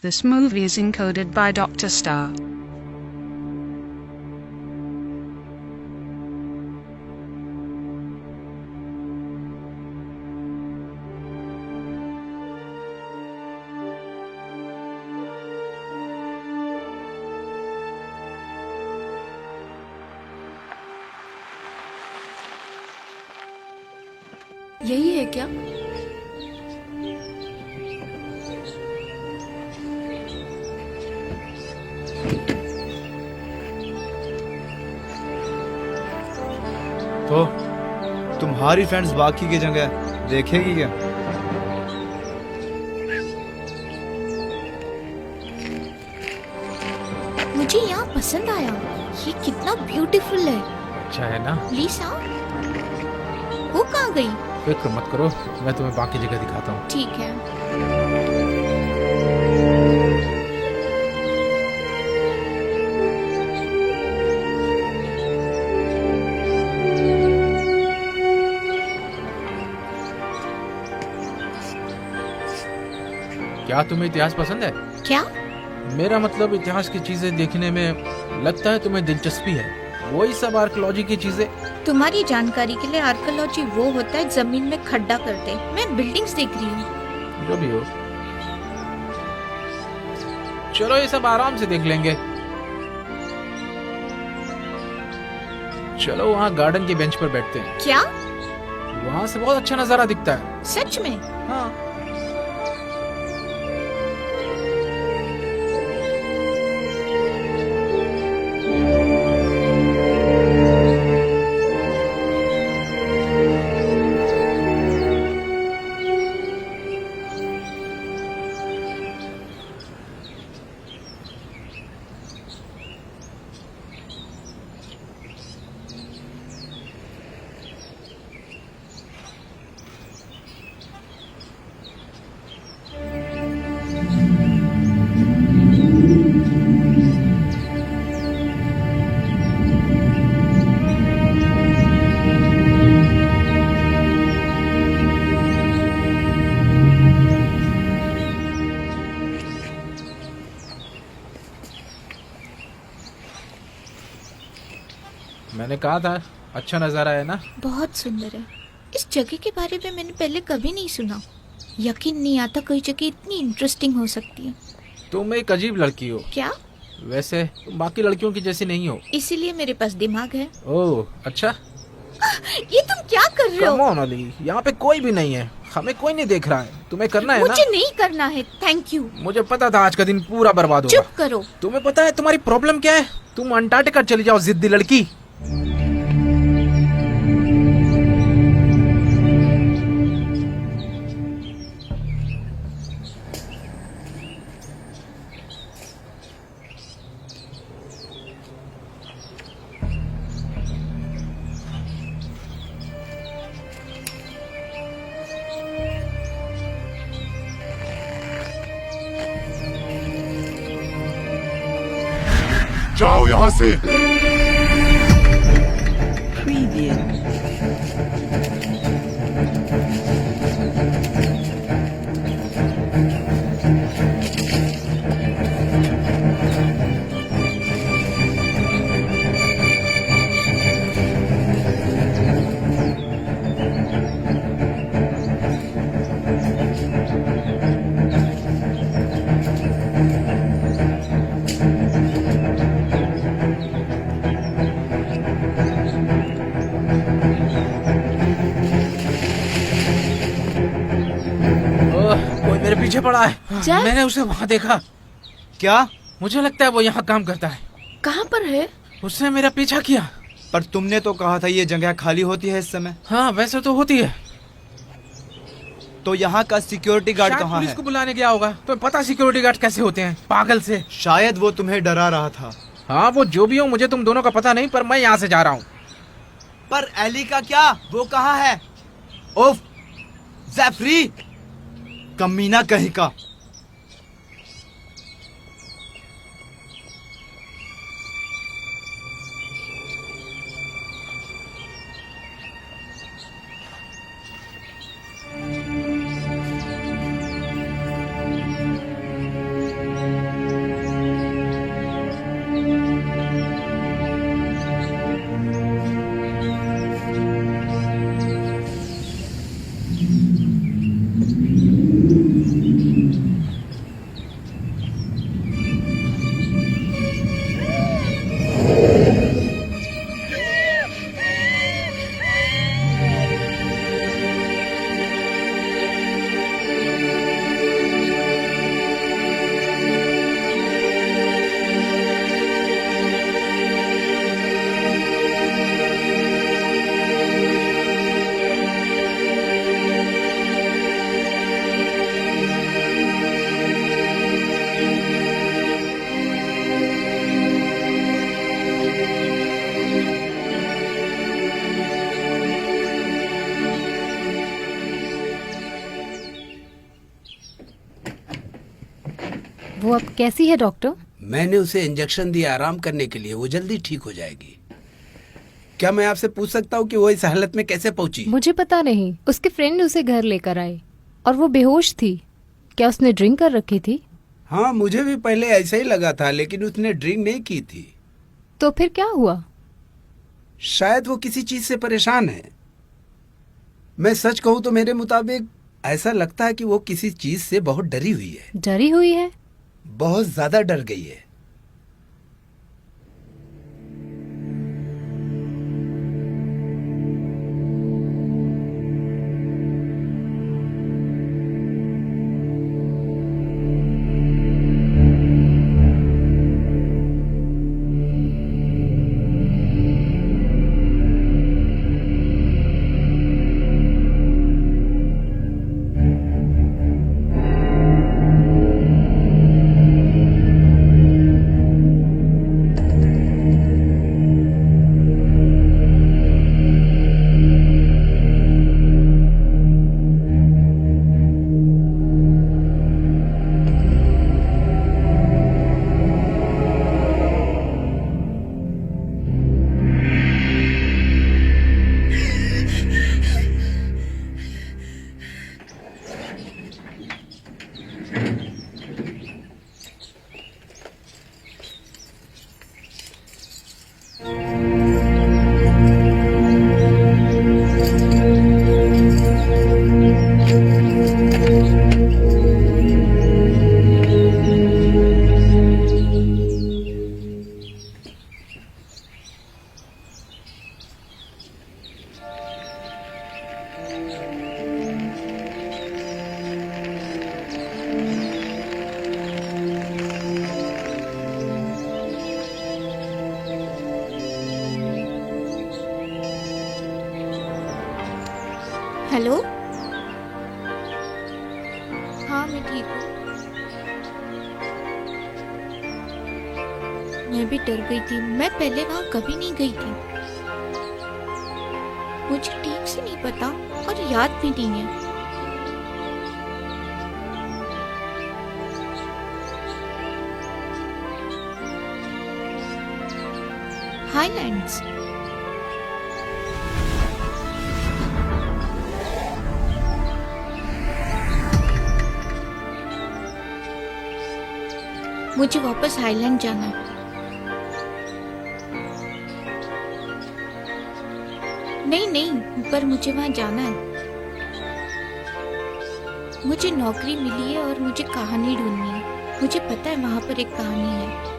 This movie is encoded by Dr. Star. यही है क्या? तो तुम्हारी फ्रेंड्स बाकी की जगह देखेगी क्या? मुझे यहाँ पसंद आया। ये कितना ब्यूटीफुल है। अच्छा है ना? लिसा, वो कहाँ गई? फिक्र मत करो, मैं तुम्हें बाकी जगह दिखाता हूँ। ठीक है। क्या तुम्हें इतिहास पसंद है? क्या? मेरा मतलब इतिहास की चीजें देखने में लगता है तुम्हें दिलचस्पी है। वही सब आर्कियोलॉजी की चीजें। तुम्हारी जानकारी के लिए आर्कियोलॉजी वो होता है जमीन में खड्डा करते। मैं बिल्डिंग्स देख रही हूँ। जो भी हो, चलो ये सब आराम से देख लेंगे। चलो वहाँ गार्डन के बेंच पर बैठते हैं। क्या? वहाँ से बहुत अच्छा नजारा दिखता है। सच में? हाँ। मैंने कहा था अच्छा नजारा है ना? बहुत सुंदर है। इस जगह के बारे में मैंने पहले कभी नहीं सुना। यकीन नहीं आता कोई जगह इतनी इंटरेस्टिंग हो सकती है। तुम एक अजीब लड़की हो। क्या? वैसे तुम बाकी लड़कियों की जैसी नहीं हो। इसीलिए मेरे पास दिमाग है। ओह अच्छा। ये तुम क्या कर रहे कम हो? ऑन अली, यहाँ पे कोई भी नहीं है। हमें कोई नहीं देख रहा है। तुम्हें करना है ना? मुझे नहीं करना है, थैंक यू। मुझे पता था आज का दिन पूरा बर्बाद होगा। चुप करो। तुम्हें पता है तुम्हारी प्रॉब्लम क्या है? तुम अंटार्कटिका चली जाओ, जिद्दी लड़की। जाओ यहाँ से। Preview. कोई मेरे पीछे पड़ा है। जय? मैंने उसे वहाँ देखा। क्या? मुझे लगता है वो यहाँ काम करता है। कहाँ पर है? उसने मेरा पीछा किया। पर तुमने तो कहा था ये जगह खाली होती है इस समय। हाँ वैसे तो होती है। तो यहाँ का सिक्योरिटी गार्ड शायद कहाँ पुलिस है? को बुलाने गया होगा। तुम्हें पता सिक्योरिटी गार्ड कैसे होते हैं? पागल से। शायद वो तुम्हें डरा रहा था। हाँ वो जो भी हो, मुझे तुम दोनों का पता नहीं, पर मैं यहाँ से जा रहा हूँ। पर एली का क्या? वो कहाँ है? ओफ, ज़ेफ्री, कमीना कहीं का। वो अब कैसी है डॉक्टर? मैंने उसे इंजेक्शन दिया आराम करने के लिए, वो जल्दी ठीक हो जाएगी। क्या मैं आपसे पूछ सकता हूँ कि वो इस हालत में कैसे पहुंची? मुझे पता नहीं, उसके फ्रेंड उसे घर लेकर आए और वो बेहोश थी। क्या उसने ड्रिंक कर रखी थी? हाँ, मुझे भी पहले ऐसा ही लगा था, लेकिन उसने ड्रिंक नहीं की थी। तो फिर क्या हुआ? शायद वो किसी चीज से परेशान है। मैं सच कहूँ तो मेरे मुताबिक ऐसा लगता है कि वो किसी चीज से बहुत डरी हुई है। डरी हुई है? बहुत ज्यादा डर गई है। हेलो। हाँ मैं ठीक हूँ। मैं भी डर गई थी। मैं पहले वहाँ कभी नहीं गई थी। मुझे ठीक से नहीं पता और याद भी नहीं है। हाईलैंड्स। मुझे वापस हाईलैंड जाना है। नहीं नहीं, पर मुझे वहां जाना है। मुझे नौकरी मिली है और मुझे कहानी ढूंढनी है। मुझे पता है वहां पर एक कहानी है।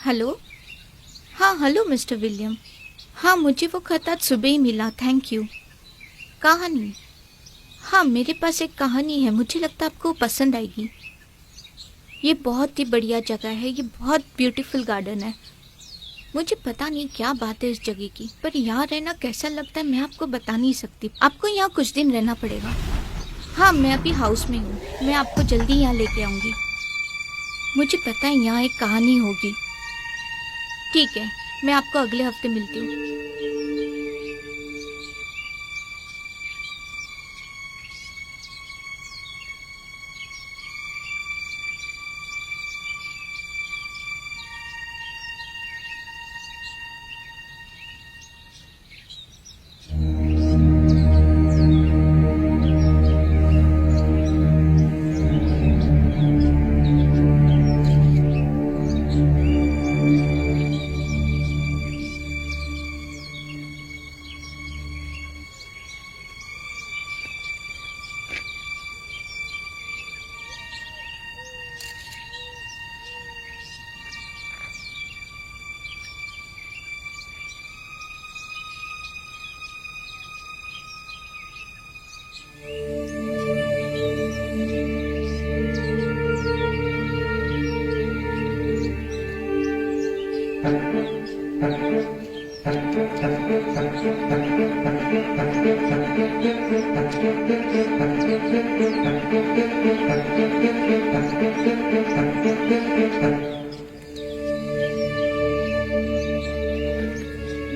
हेलो। हाँ हेलो मिस्टर विलियम। हाँ मुझे वो खत आज सुबह ही मिला, थैंक यू। कहानी? हाँ मेरे पास एक कहानी है, मुझे लगता है आपको पसंद आएगी। ये बहुत ही बढ़िया जगह है, ये बहुत ब्यूटीफुल गार्डन है। मुझे पता नहीं क्या बात है इस जगह की, पर यहाँ रहना कैसा लगता है मैं आपको बता नहीं सकती। आपको यहाँ कुछ दिन रहना पड़ेगा। हाँ मैं अभी हाउस में हूँ, मैं आपको जल्दी यहाँ लेके आऊँगी। मुझे पता है यहाँ एक कहानी होगी। ठीक है, मैं आपको अगले हफ्ते मिलती हूँ।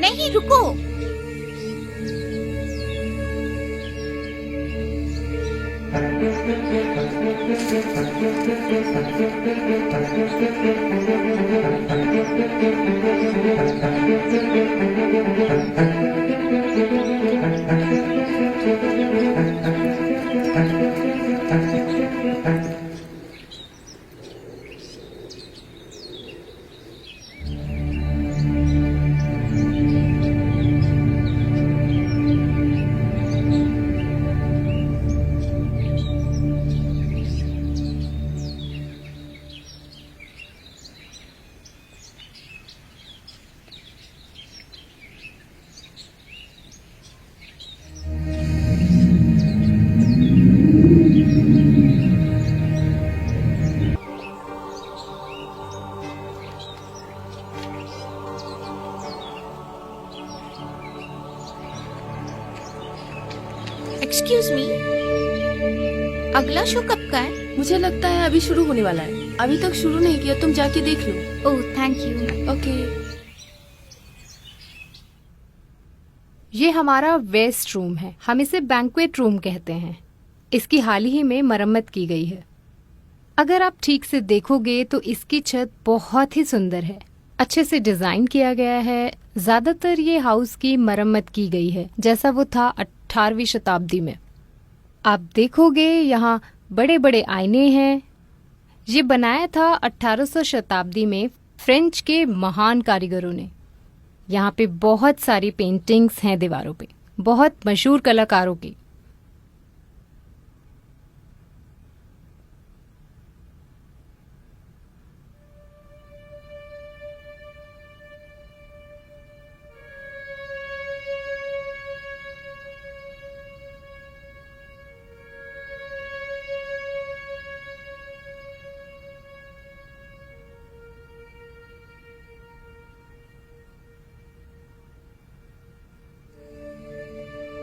नहीं रुको। एक्सक्यूज मी, अगला शो कब का है? मुझे लगता है अभी शुरू होने वाला है। अभी तक शुरू नहीं किया, तुम जाके देख लो। Oh thank you. ओके। ये हमारा वेस्ट रूम है, हम इसे बैंक्वेट रूम कहते हैं। इसकी हाल ही में मरम्मत की गई है। अगर आप ठीक से देखोगे तो इसकी छत बहुत ही सुंदर है, अच्छे से डिजाइन किया गया है। ज्यादातर ये हाउस की मरम्मत की गई है जैसा वो था 18वीं शताब्दी में। आप देखोगे यहाँ बड़े बड़े आईने हैं। ये बनाया था 1800 शताब्दी में फ्रेंच के महान कारीगरों ने। यहाँ पे बहुत सारी पेंटिंग्स हैं दीवारों पे, बहुत मशहूर कलाकारों की।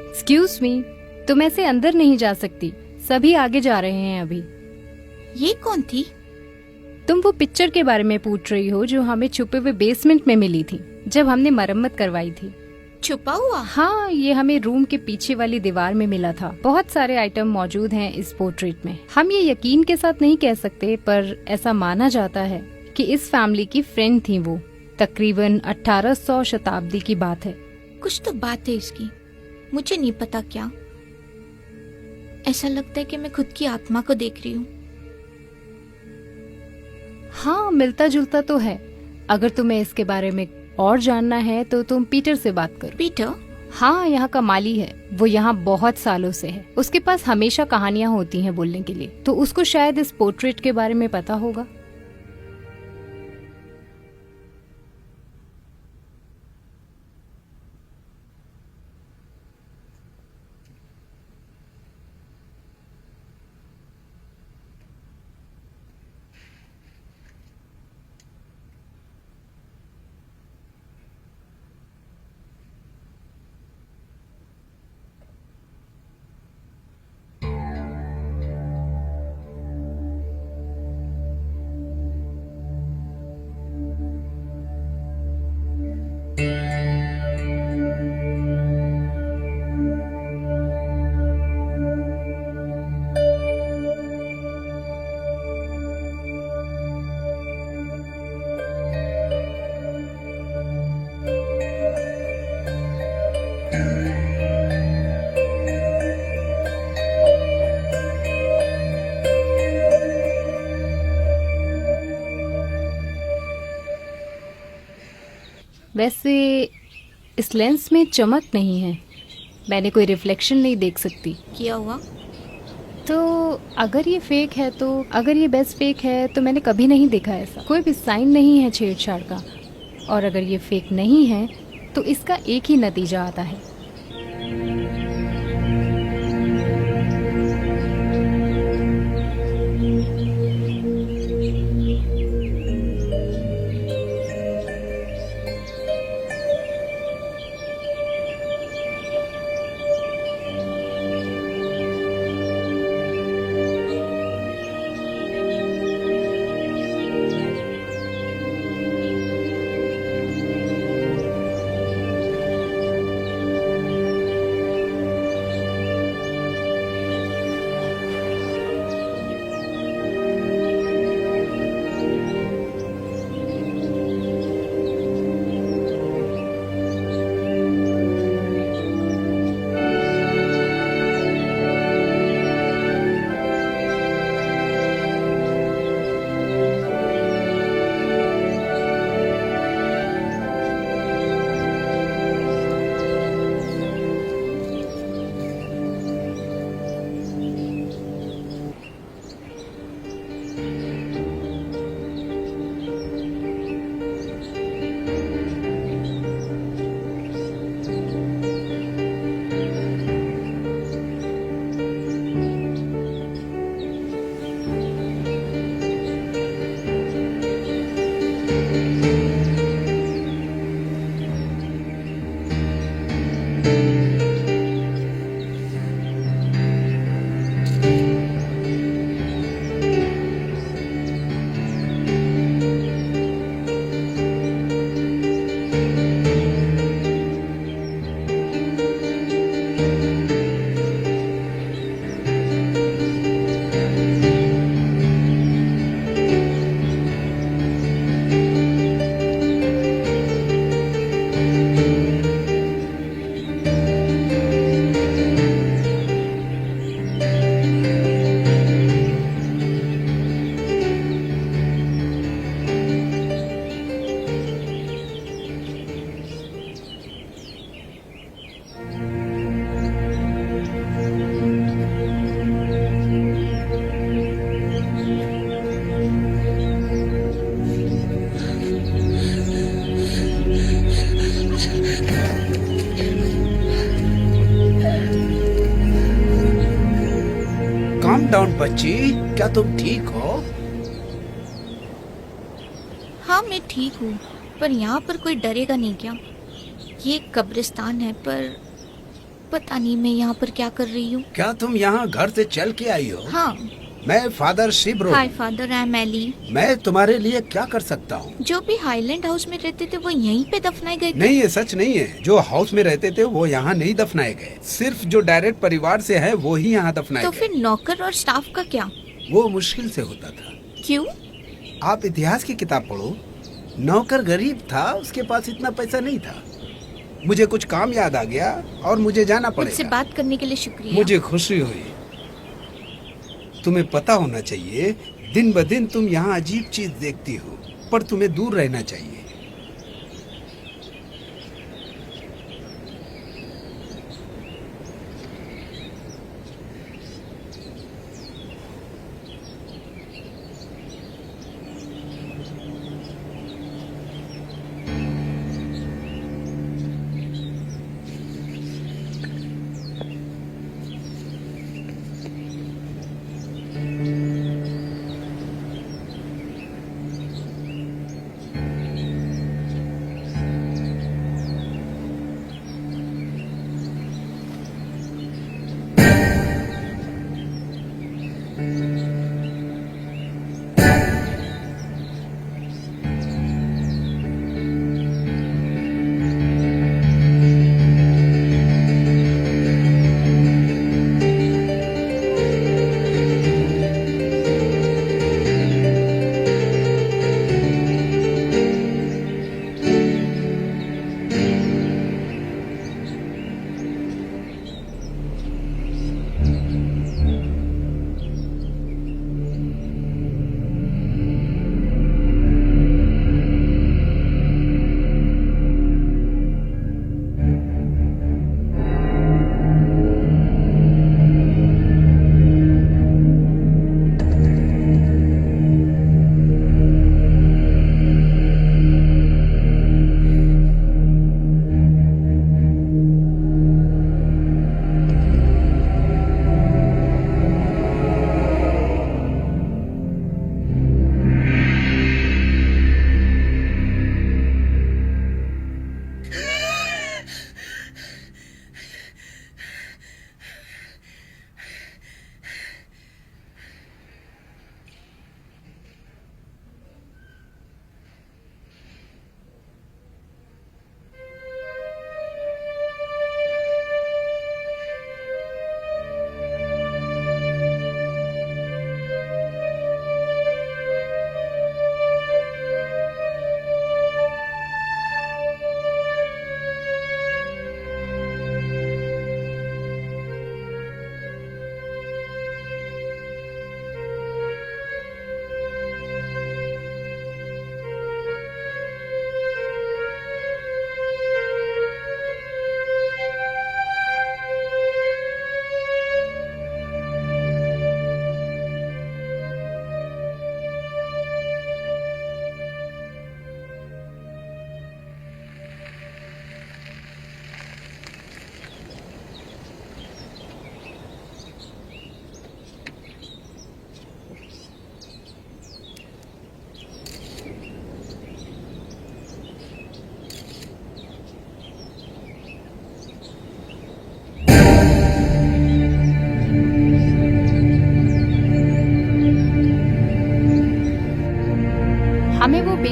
एक्सक्यूज मी, तुम ऐसे अंदर नहीं जा सकती, सभी आगे जा रहे हैं अभी। ये कौन थी? तुम वो पिक्चर के बारे में पूछ रही हो जो हमें छुपे हुए बेसमेंट में मिली थी जब हमने मरम्मत करवाई थी। छुपा हुआ? हाँ, ये हमें रूम के पीछे वाली दीवार में मिला था। बहुत सारे आइटम मौजूद हैं इस पोर्ट्रेट में। हम ये यकीन के साथ नहीं कह सकते, पर ऐसा माना जाता है कि इस फैमिली की फ्रेंड थी वो। तकरीबन 1800 शताब्दी की बात है। कुछ तो बात है इसकी, मुझे नहीं पता क्या। ऐसा लगता है कि मैं खुद की आत्मा को देख रही हूँ। हाँ, मिलता जुलता तो है। अगर तुम्हें इसके बारे में और जानना है तो तुम पीटर से बात करो। पीटर? हाँ, यहाँ का माली है, वो यहाँ बहुत सालों से है। उसके पास हमेशा कहानियाँ होती हैं बोलने के लिए, तो उसको शायद इस पोर्ट्रेट के बारे में पता होगा। वैसे इस लेंस में चमक नहीं है, मैंने कोई रिफ्लेक्शन नहीं देख सकती। किया हुआ? तो अगर ये फेक है अगर ये बेस्ट फेक है तो मैंने कभी नहीं देखा ऐसा, कोई भी साइन नहीं है छेड़छाड़ का। और अगर ये फेक नहीं है तो इसका एक ही नतीजा आता है। काम डाउन बच्ची, क्या तुम ठीक हो? हाँ मैं ठीक हूँ, पर यहाँ पर कोई डरेगा नहीं क्या? ये एक कब्रिस्तान है, पर पता नहीं मैं यहाँ पर क्या कर रही हूँ। क्या तुम यहाँ घर से चल के आई हो? हाँ। मैं फादर शिब्रो। Hi father, I am Ellie. मैं तुम्हारे लिए क्या कर सकता हूँ? जो भी हाईलैंड हाउस में रहते थे वो यहीं पे दफनाए गए थे? नहीं, ये सच नहीं है। जो हाउस में रहते थे वो यहाँ नहीं दफनाए गए। सिर्फ जो डायरेक्ट परिवार से है वो ही यहाँ दफनाए तो गए। फिर नौकर और स्टाफ का क्या? वो मुश्किल से होता था। क्यों? आप इतिहास की किताब पढ़ो। नौकर गरीब था, उसके पास इतना पैसा नहीं था। मुझे कुछ काम याद आ गया और मुझे जाना मुझसे पड़ेगा। बात करने के लिए शुक्रिया। मुझे खुशी हुई। तुम्हें पता होना चाहिए, दिन ब दिन तुम यहाँ अजीब चीज देखती हो, पर तुम्हें दूर रहना चाहिए।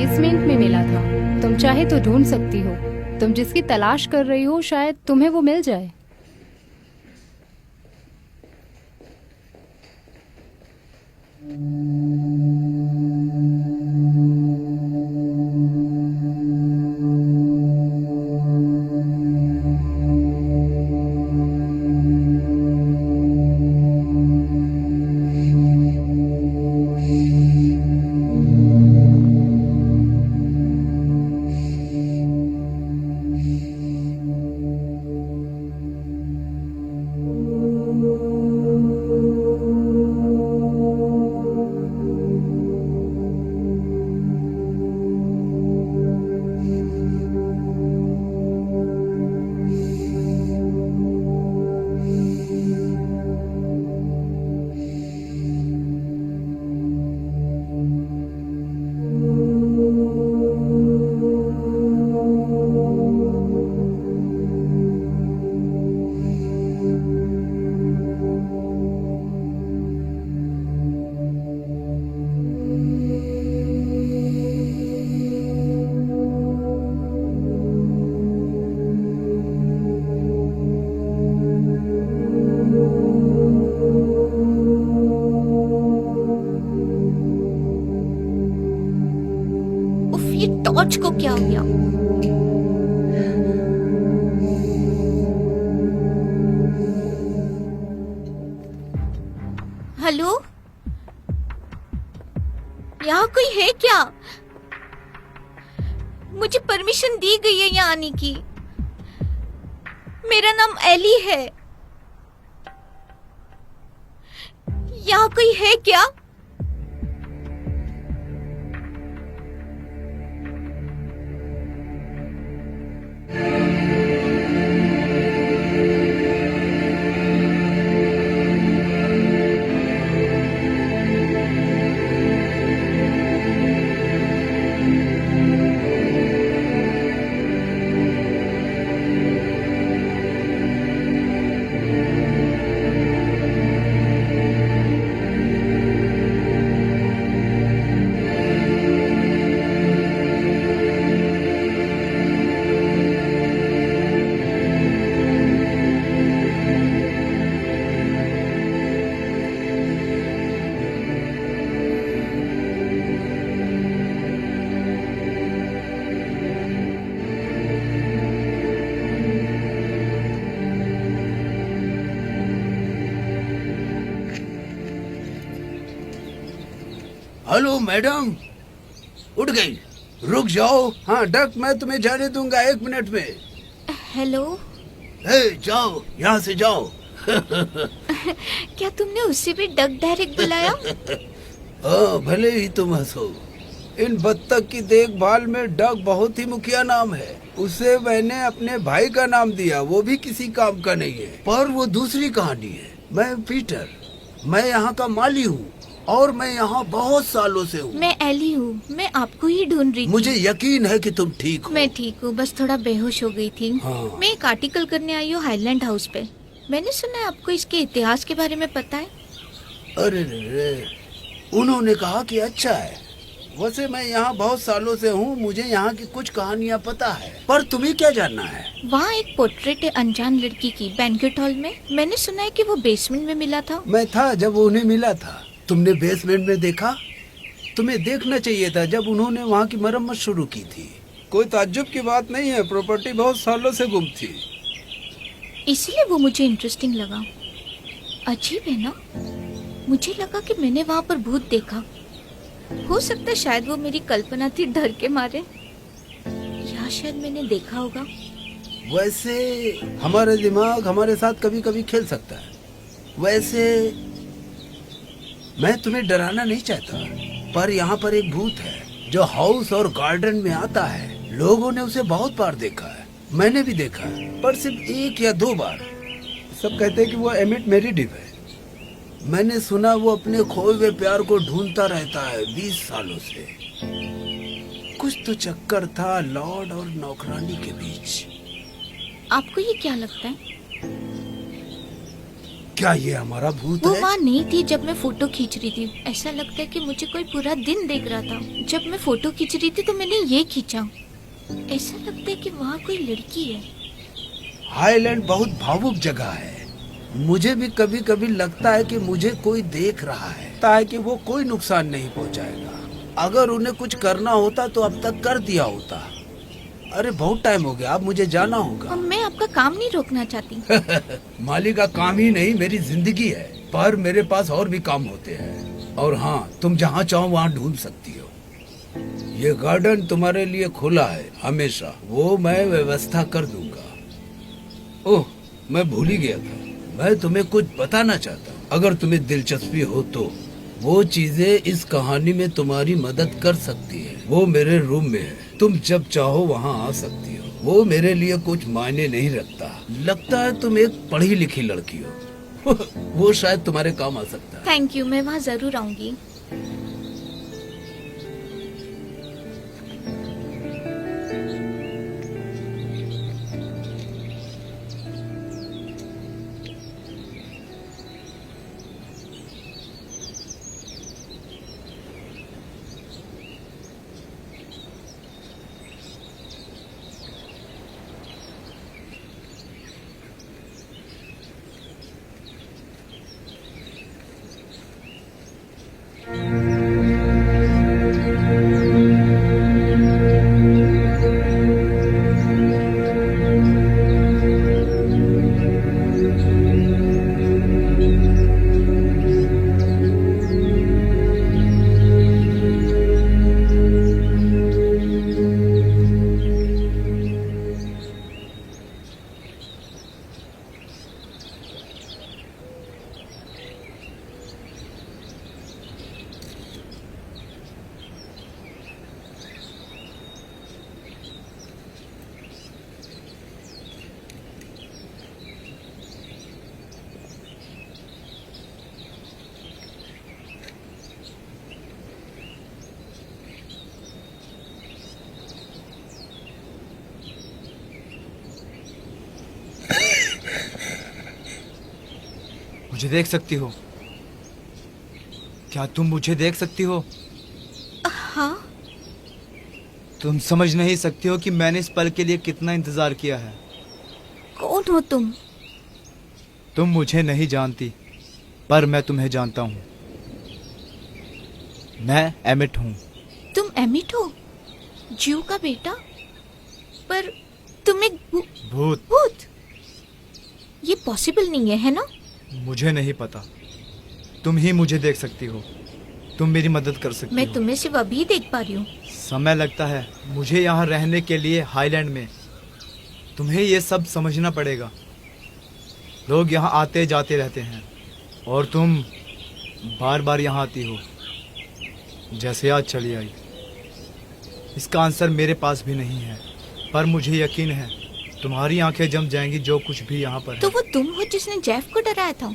बेसमेंट में मिला था। तुम चाहे तो ढूंढ सकती हो। तुम जिसकी तलाश कर रही हो शायद तुम्हें वो मिल जाए। उफ, ये टॉर्च को क्या हो गया? हेलो, यहाँ कोई है क्या? मुझे परमिशन दी गई है यहाँ आने की। मेरा नाम एली है। यहाँ कोई है क्या? हेलो मैडम, उठ गई? रुक जाओ। हाँ डक, मैं तुम्हें जाने दूंगा 1 मिनट में। हेलो। जाओ, यहाँ से जाओ। क्या तुमने उससे भी डक डायरेक्ट बुलाया? भले ही तुम हंसो। इन बत्तख की देखभाल में डक बहुत ही मुखिया नाम है। उसे मैंने अपने भाई का नाम दिया, वो भी किसी काम का नहीं है, पर वो दूसरी कहानी है। मैं पीटर, मैं यहाँ का माली हूँ और मैं यहाँ बहुत सालों से हूँ। मैं एली हूँ, मैं आपको ही ढूंढ रही थी। मुझे यकीन है कि तुम ठीक हो। मैं ठीक हूँ, बस थोड़ा बेहोश हो गई थी। हाँ। मैं एक आर्टिकल करने आई हूँ हाईलैंड हाउस पे। मैंने सुना है आपको इसके इतिहास के बारे में पता है। अरे रे, उन्होंने कहा कि अच्छा है। वैसे मैं यहाँ बहुत सालों से हूँ, मुझे यहाँ की कुछ कहानियाँ पता है, पर तुम्हें क्या जानना है? वहाँ एक पोर्ट्रेट है अनजान लड़की की बैंक्वेट हॉल में। मैंने सुना है कि वो बेसमेंट में मिला था। मैं था जब वो उन्हें मिला था। तुमने बेसमेंट में देखा? तुम्हें देखना चाहिए था जब उन्होंने वहाँ की मरम्मत शुरू की थी। कोई ताज्जुब की बात नहीं है, प्रॉपर्टी बहुत सालों से गुम थी, इसीलिए वो मुझे इंटरेस्टिंग लगा। अजीब है ना, मुझे लगा कि मैंने वहाँ पर भूत देखा। हो सकता है शायद वो मेरी कल्पना थी डर के मारे, या शायद मैंने देखा होगा। वैसे हमारा दिमाग हमारे साथ कभी कभी खेल सकता है। वैसे मैं तुम्हें डराना नहीं चाहता, पर यहाँ पर एक भूत है जो हाउस और गार्डन में आता है। लोगों ने उसे बहुत बार देखा है, मैंने भी देखा है, पर सिर्फ 1 या 2 बार। सब कहते हैं कि वो एमिट मेरीडिव है। मैंने सुना वो अपने खोए हुए प्यार को ढूंढता रहता है 20 सालों से। कुछ तो चक्कर था लॉर्ड और नौकरानी के बीच। आपको ये क्या लगता है? क्या ये हमारा भूत वो है? वहाँ नहीं थी जब मैं फोटो खींच रही थी। ऐसा लगता है कि मुझे कोई पूरा दिन देख रहा था। जब मैं फोटो खींच रही थी तो मैंने ये खींचा। ऐसा लगता है कि वहाँ कोई लड़की है। हाईलैंड बहुत भावुक जगह है। मुझे भी कभी कभी लगता है कि मुझे कोई देख रहा है, ताकि वो कोई नुकसान नहीं पहुंचाएगा। अगर उन्हें कुछ करना होता तो अब तक कर दिया होता। अरे बहुत टाइम हो गया, अब मुझे जाना होगा। अब मैं आपका काम नहीं रोकना चाहती। माली का काम ही नहीं, मेरी जिंदगी है। पर मेरे पास और भी काम होते हैं। और हाँ, तुम जहाँ चाहो वहाँ ढूंढ सकती हो। ये गार्डन तुम्हारे लिए खुला है हमेशा। वो मैं व्यवस्था कर दूंगा। ओह, मैं भूल ही गया था। मैं तुम्हें कुछ बताना चाहता हूँ। अगर तुम्हें दिलचस्पी हो तो वो चीजें इस कहानी में तुम्हारी मदद कर सकती है। वो मेरे रूम में है, तुम जब चाहो वहाँ आ सकती हो। वो मेरे लिए कुछ मायने नहीं रखता। लगता है तुम एक पढ़ी लिखी लड़की हो। वो शायद तुम्हारे काम आ सकता है। थैंक यू, मैं वहाँ जरूर आऊंगी। मुझे देख सकती हो? क्या तुम मुझे देख सकती हो? हाँ, तुम समझ नहीं सकती हो कि मैंने इस पल के लिए कितना इंतजार किया है। कौन हो तुम? तुम मुझे नहीं जानती, पर मैं तुम्हें जानता हूँ। मैं एमिट हूँ। तुम एमिट हो? जीव का बेटा? पर तुम एक भूत। भूत? ये पॉसिबल नहीं है ना? मुझे नहीं पता। तुम ही मुझे देख सकती हो। तुम मेरी मदद कर सकती मैं हो। तुम्हें सिर्फ अभी देख पा रही हूँ। समय लगता है मुझे यहाँ रहने के लिए हाईलैंड में। तुम्हें ये सब समझना पड़ेगा। लोग यहाँ आते जाते रहते हैं और तुम बार बार यहाँ आती हो, जैसे आज चली आई। इसका आंसर मेरे पास भी नहीं है, पर मुझे यकीन है तुम्हारी आंखें जम जाएंगी जो कुछ भी यहाँ पर तो है। वो तुम हो जिसने जेफ को डराया था?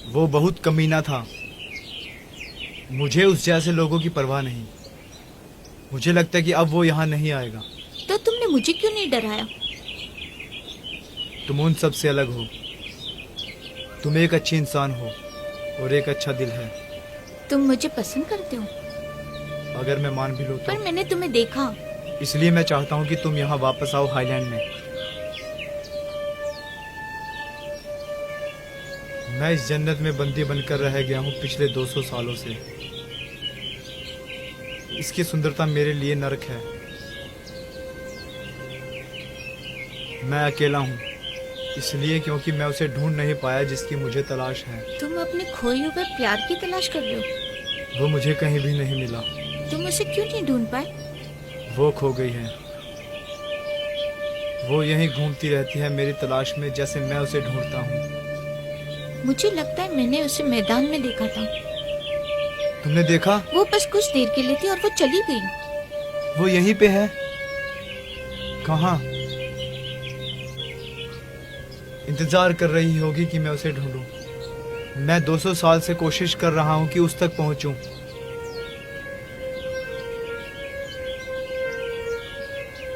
वो बहुत कमीना था। मुझे उस जैसे लोगों की परवाह नहीं। मुझे लगता है कि अब वो यहाँ नहीं आएगा। तो तुमने मुझे क्यों नहीं डराया? तुम उन सब से अलग हो। तुम एक अच्छी इंसान हो और एक अच्छा दिल है। तुम मुझे पसंद करते हो? अगर मैं मान भी लूँ पर तो। मैंने तुम्हें देखा। इसलिए मैं चाहता हूँ कि तुम यहाँ वापस आओ हाईलैंड में। मैं इस जन्नत में बंदी बनकर रह गया हूँ पिछले 200 सालों से। इसकी सुंदरता मेरे लिए नरक है। मैं अकेला हूँ, इसलिए क्योंकि मैं उसे ढूंढ नहीं पाया जिसकी मुझे तलाश है। तुम अपने खोए हुए प्यार की तलाश कर रहे हो? वो मुझे कहीं भी नहीं मिला। तुम उसे क्यों नहीं ढूंढ पाए? वो खो गई है। वो यहीं घूमती रहती है मेरी तलाश में, जैसे मैं उसे ढूंढता हूँ। मुझे लगता है मैंने उसे मैदान में देखा था। तुमने देखा? वो बस कुछ देर के लिए थी और वो चली गई। वो यहीं पे है। कहाँ? इंतजार कर रही होगी कि मैं उसे ढूंढूं। मैं 200 साल से कोशिश कर रहा हूँ कि उस तक पहुंचूं।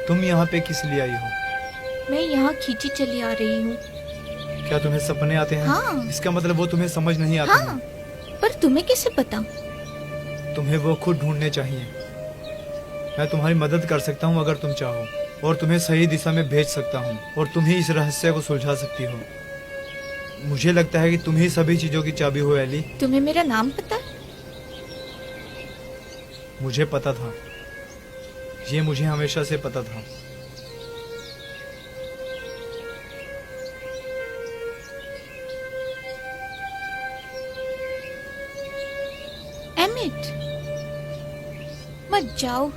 तुम यहाँ पे किस लिए आई हो? मैं यहाँ खींची चली आ रही हूँ। क्या तुम्हें सपने आते हैं? हाँ। इसका मतलब वो तुम्हें समझ नहीं आते हाँ, हैं। पर तुम्हें कैसे पता? तुम्हें वो खुद ढूंढने चाहिए। मैं तुम्हारी मदद कर सकता हूँ अगर तुम चाहो, और तुम्हें सही दिशा में भेज सकता हूँ, और तुम ही इस रहस्य को सुलझा सकती हो। मुझे लगता है कि तुम ही सभी चीजों की चाबी हो एली। तुम्हें मेरा नाम पता है? मुझे पता था, ये मुझे हमेशा से पता था। एमिट, मत जाओ।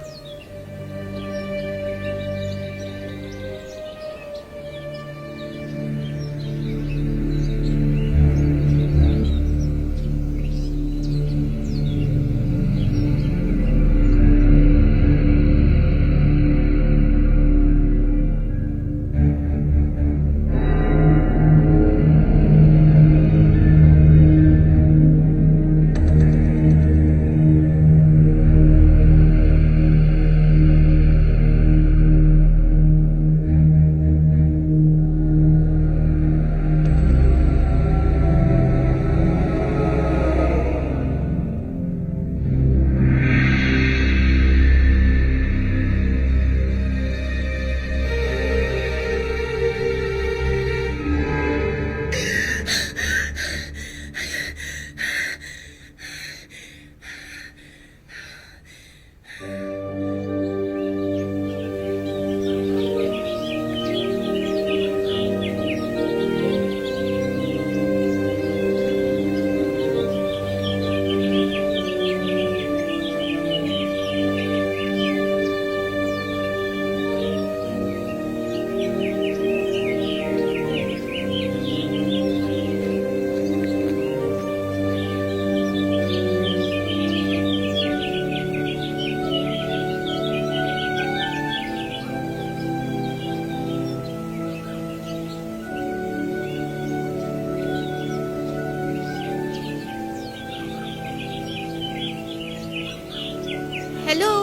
हेलो,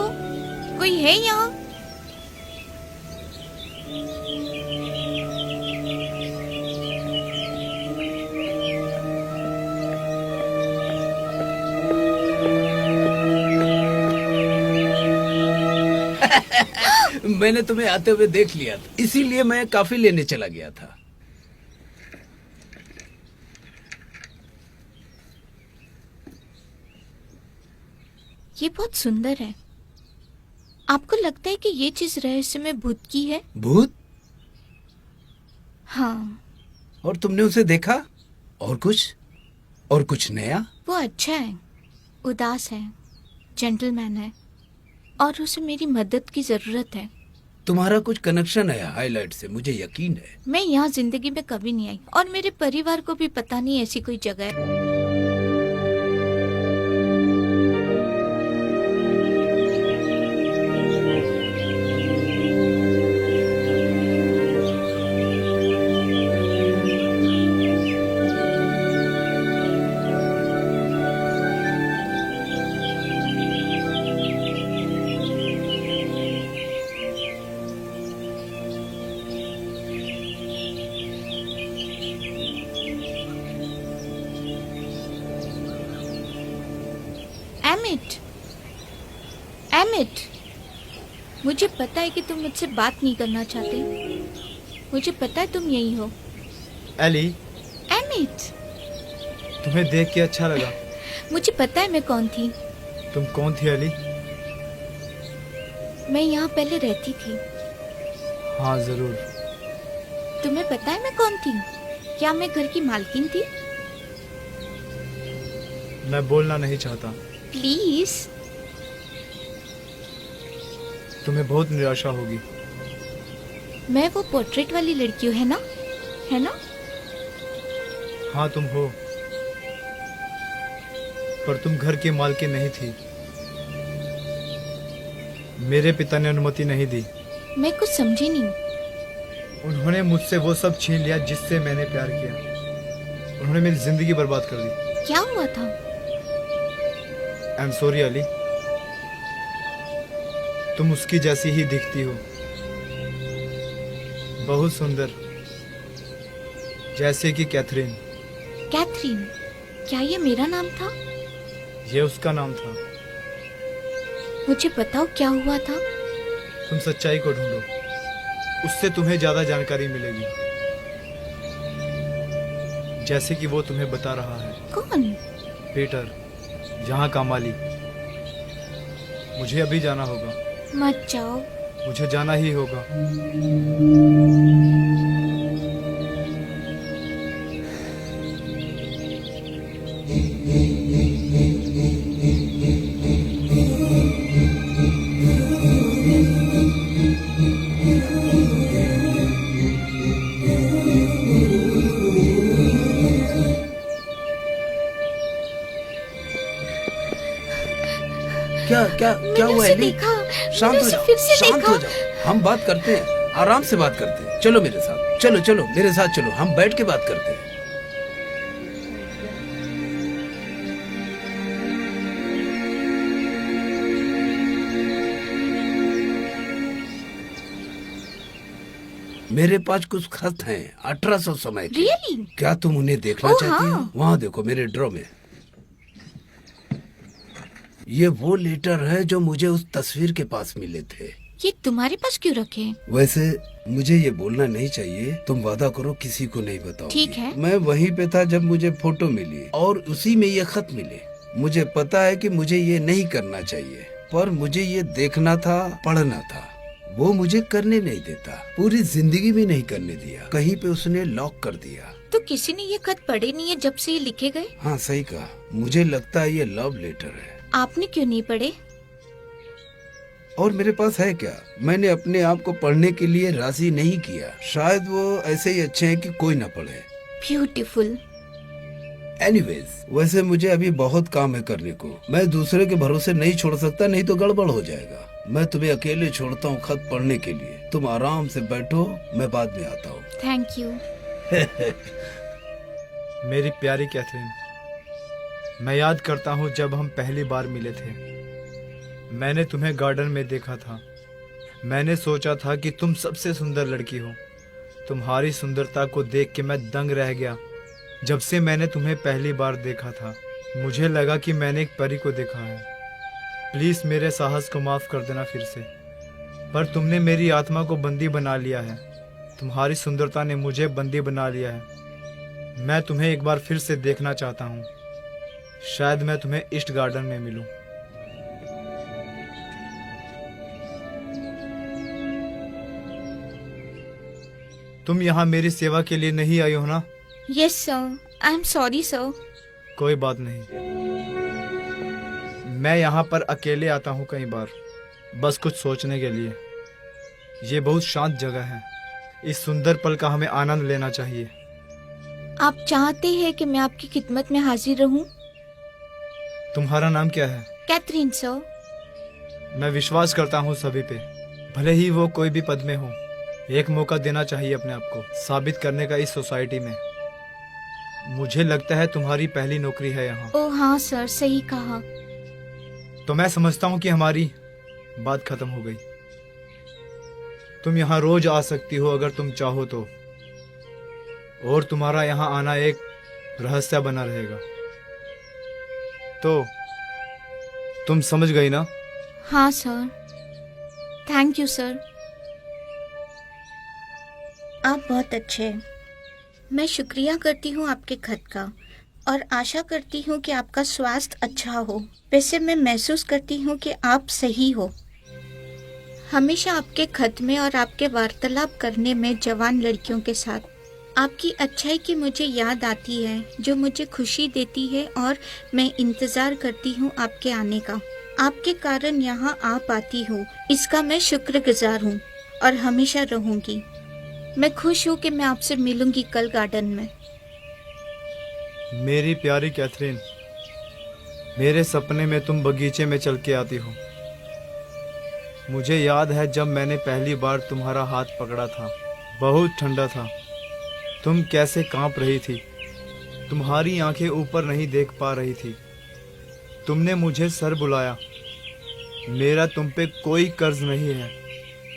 कोई है यहाँ? मैंने तुम्हें आते हुए देख लिया था, इसीलिए मैं कॉफी लेने चला गया था। ये बहुत सुंदर है। आपको लगता है कि ये चीज रहस्य में भूत की है? भूत? हाँ। और तुमने उसे देखा? और कुछ नया? वो अच्छा है, उदास है, जेंटलमैन है, और उसे मेरी मदद की जरूरत है। तुम्हारा कुछ कनेक्शन है हाईलाइट से, मुझे यकीन है। मैं यहाँ जिंदगी में कभी नहीं आई, और मेरे परिवार को भी पता नहीं ऐसी कोई जगह है। एमिट, एमिट, मुझे पता है कि तुम मुझसे बात नहीं करना चाहते। मुझे पता है तुम यही हो। एली, एमिट, तुम्हें देख के अच्छा लगा। मुझे पता है मैं कौन थी। तुम कौन थी एली? मैं यहाँ पहले रहती थी। हाँ जरूर। तुम्हें पता है मैं कौन थी? क्या मैं घर की मालकिन थी? मैं बोलना नहीं चाहता। प्लीज। तुम्हें बहुत निराशा होगी। मैं वो पोर्ट्रेट वाली लड़की हूँ, है ना? है ना? हाँ तुम हो, पर तुम घर की मालकिन नहीं थी। मेरे पिता ने अनुमति नहीं दी। मैं कुछ समझी नहीं। उन्होंने मुझसे वो सब छीन लिया जिससे मैंने प्यार किया। उन्होंने मेरी जिंदगी बर्बाद कर दी। क्या हुआ था? आई एम सॉरी अली, तुम उसकी जैसी ही दिखती हो, बहुत सुंदर, जैसे कि कैथरीन, कैथरीन, क्या ये मेरा नाम था? ये उसका नाम था। मुझे बताओ क्या हुआ था? तुम सच्चाई को ढूंढो, उससे तुम्हें ज्यादा जानकारी मिलेगी। जैसे कि वो तुम्हें बता रहा है। कौन? पीटर, यहाँ का मालिक। मुझे अभी जाना होगा। मत जाओ। मुझे जाना ही होगा। क्या क्या क्या हुआ मैंने एली? देखा, शांत मैंने हो उसे जाओ, फिर से शांत देखा। हो जाओ। हम बात करते हैं, आराम से बात करते हैं। चलो मेरे साथ, चलो चलो मेरे साथ चलो, हम बैठ के बात करते हैं। मेरे पास कुछ खत हैं 1800 समय के। Really? क्या तुम उन्हें देखना ओह, चाहती हो? हाँ। वहाँ देखो मेरे ड्रॉ में। ये वो लेटर है जो मुझे उस तस्वीर के पास मिले थे। ये तुम्हारे पास क्यों रखे? वैसे मुझे ये बोलना नहीं चाहिए, तुम वादा करो किसी को नहीं बताओ। ठीक है। मैं वहीं पे था जब मुझे फोटो मिली और उसी में ये खत मिले। मुझे पता है कि मुझे ये नहीं करना चाहिए, पर मुझे ये देखना था, पढ़ना था। वो मुझे करने नहीं देता, पूरी जिंदगी भी नहीं करने दिया। कहीं पे उसने लॉक कर दिया। तो किसी ने ये खत पढ़े नहीं है जब से ये लिखे गए? हाँ सही कहा, मुझे लगता है ये लव लेटर है। आपने क्यों नहीं पढ़े? और मेरे पास है क्या? मैंने अपने आप को पढ़ने के लिए राजी नहीं किया। शायद वो ऐसे ही अच्छे हैं कि कोई ना पढ़े। ब्यूटीफुल। एनीवेज, वैसे मुझे अभी बहुत काम है करने को। मैं दूसरे के भरोसे नहीं छोड़ सकता, नहीं तो गड़बड़ हो जाएगा। मैं तुम्हें अकेले छोड़ता हूँ खत पढ़ने के लिए। तुम आराम से बैठो, मैं बाद में आता हूँ। Thank you. मेरी प्यारी कैथरीन, मैं याद करता हूँ जब हम पहली बार मिले थे। मैंने तुम्हें गार्डन में देखा था। मैंने सोचा था कि तुम सबसे सुंदर लड़की हो। तुम्हारी सुंदरता को देख के मैं दंग रह गया। जब से मैंने तुम्हें पहली बार देखा था, मुझे लगा कि मैंने एक परी को देखा है। प्लीज मेरे साहस को माफ कर देना फिर से, पर तुमने मेरी आत्मा को बंदी बना लिया है। तुम्हारी सुंदरता ने मुझे बंदी बना लिया है। मैं तुम्हें एक बार फिर से देखना चाहता हूँ। शायद मैं तुम्हें ईस्ट गार्डन में मिलूं। तुम यहाँ मेरी सेवा के लिए नहीं आई हो ना? Yes sir, I am sorry sir. कोई बात नहीं। मैं यहाँ पर अकेले आता हूँ कई बार, बस कुछ सोचने के लिए। ये बहुत शांत जगह है। इस सुंदर पल का हमें आनंद लेना चाहिए। आप चाहते हैं कि मैं आपकी खिदमत में हाजिर रहूं? तुम्हारा नाम क्या है? Catherine sir. मैं विश्वास करता हूँ सभी पे, भले ही वो कोई भी पद में हो। एक मौका देना चाहिए अपने आप को साबित करने का इस सोसाइटी में। मुझे लगता है तुम्हारी पहली नौकरी है यहाँ। ओह हाँ सर, सही कहा। तो मैं समझता हूँ कि हमारी बात खत्म हो गई। तुम यहाँ रोज आ सकती हो अगर तुम चाहो तो, और तुम्हारा यहाँ आना एक रहस्य बना रहेगा। तो तुम समझ गई ना? हाँ सर। Thank you sir. आप बहुत अच्छे हैं। मैं शुक्रिया करती हूँ आपके खत का और आशा करती हूँ कि आपका स्वास्थ्य अच्छा हो। वैसे मैं महसूस करती हूँ कि आप सही हो। हमेशा आपके खत में और आपके वार्तालाप करने में जवान लड़कियों के साथ आपकी अच्छाई की मुझे याद आती है, जो मुझे खुशी देती है और मैं इंतज़ार करती हूँ आपके आने का। आपके कारण यहाँ आ पाती हूँ, इसका मैं शुक्रगुजार हूँ और हमेशा रहूँगी। मैं खुश हूँ कि मैं आपसे मिलूंगी कल गार्डन में। मेरी प्यारी कैथरीन, मेरे सपने में तुम बगीचे में चल के आती हो। मुझे याद है जब मैंने पहली बार तुम्हारा हाथ पकड़ा था, बहुत ठंडा था। तुम कैसे कांप रही थी, तुम्हारी आंखें ऊपर नहीं देख पा रही थी। तुमने मुझे सर बुलाया। मेरा तुम पे कोई कर्ज नहीं है,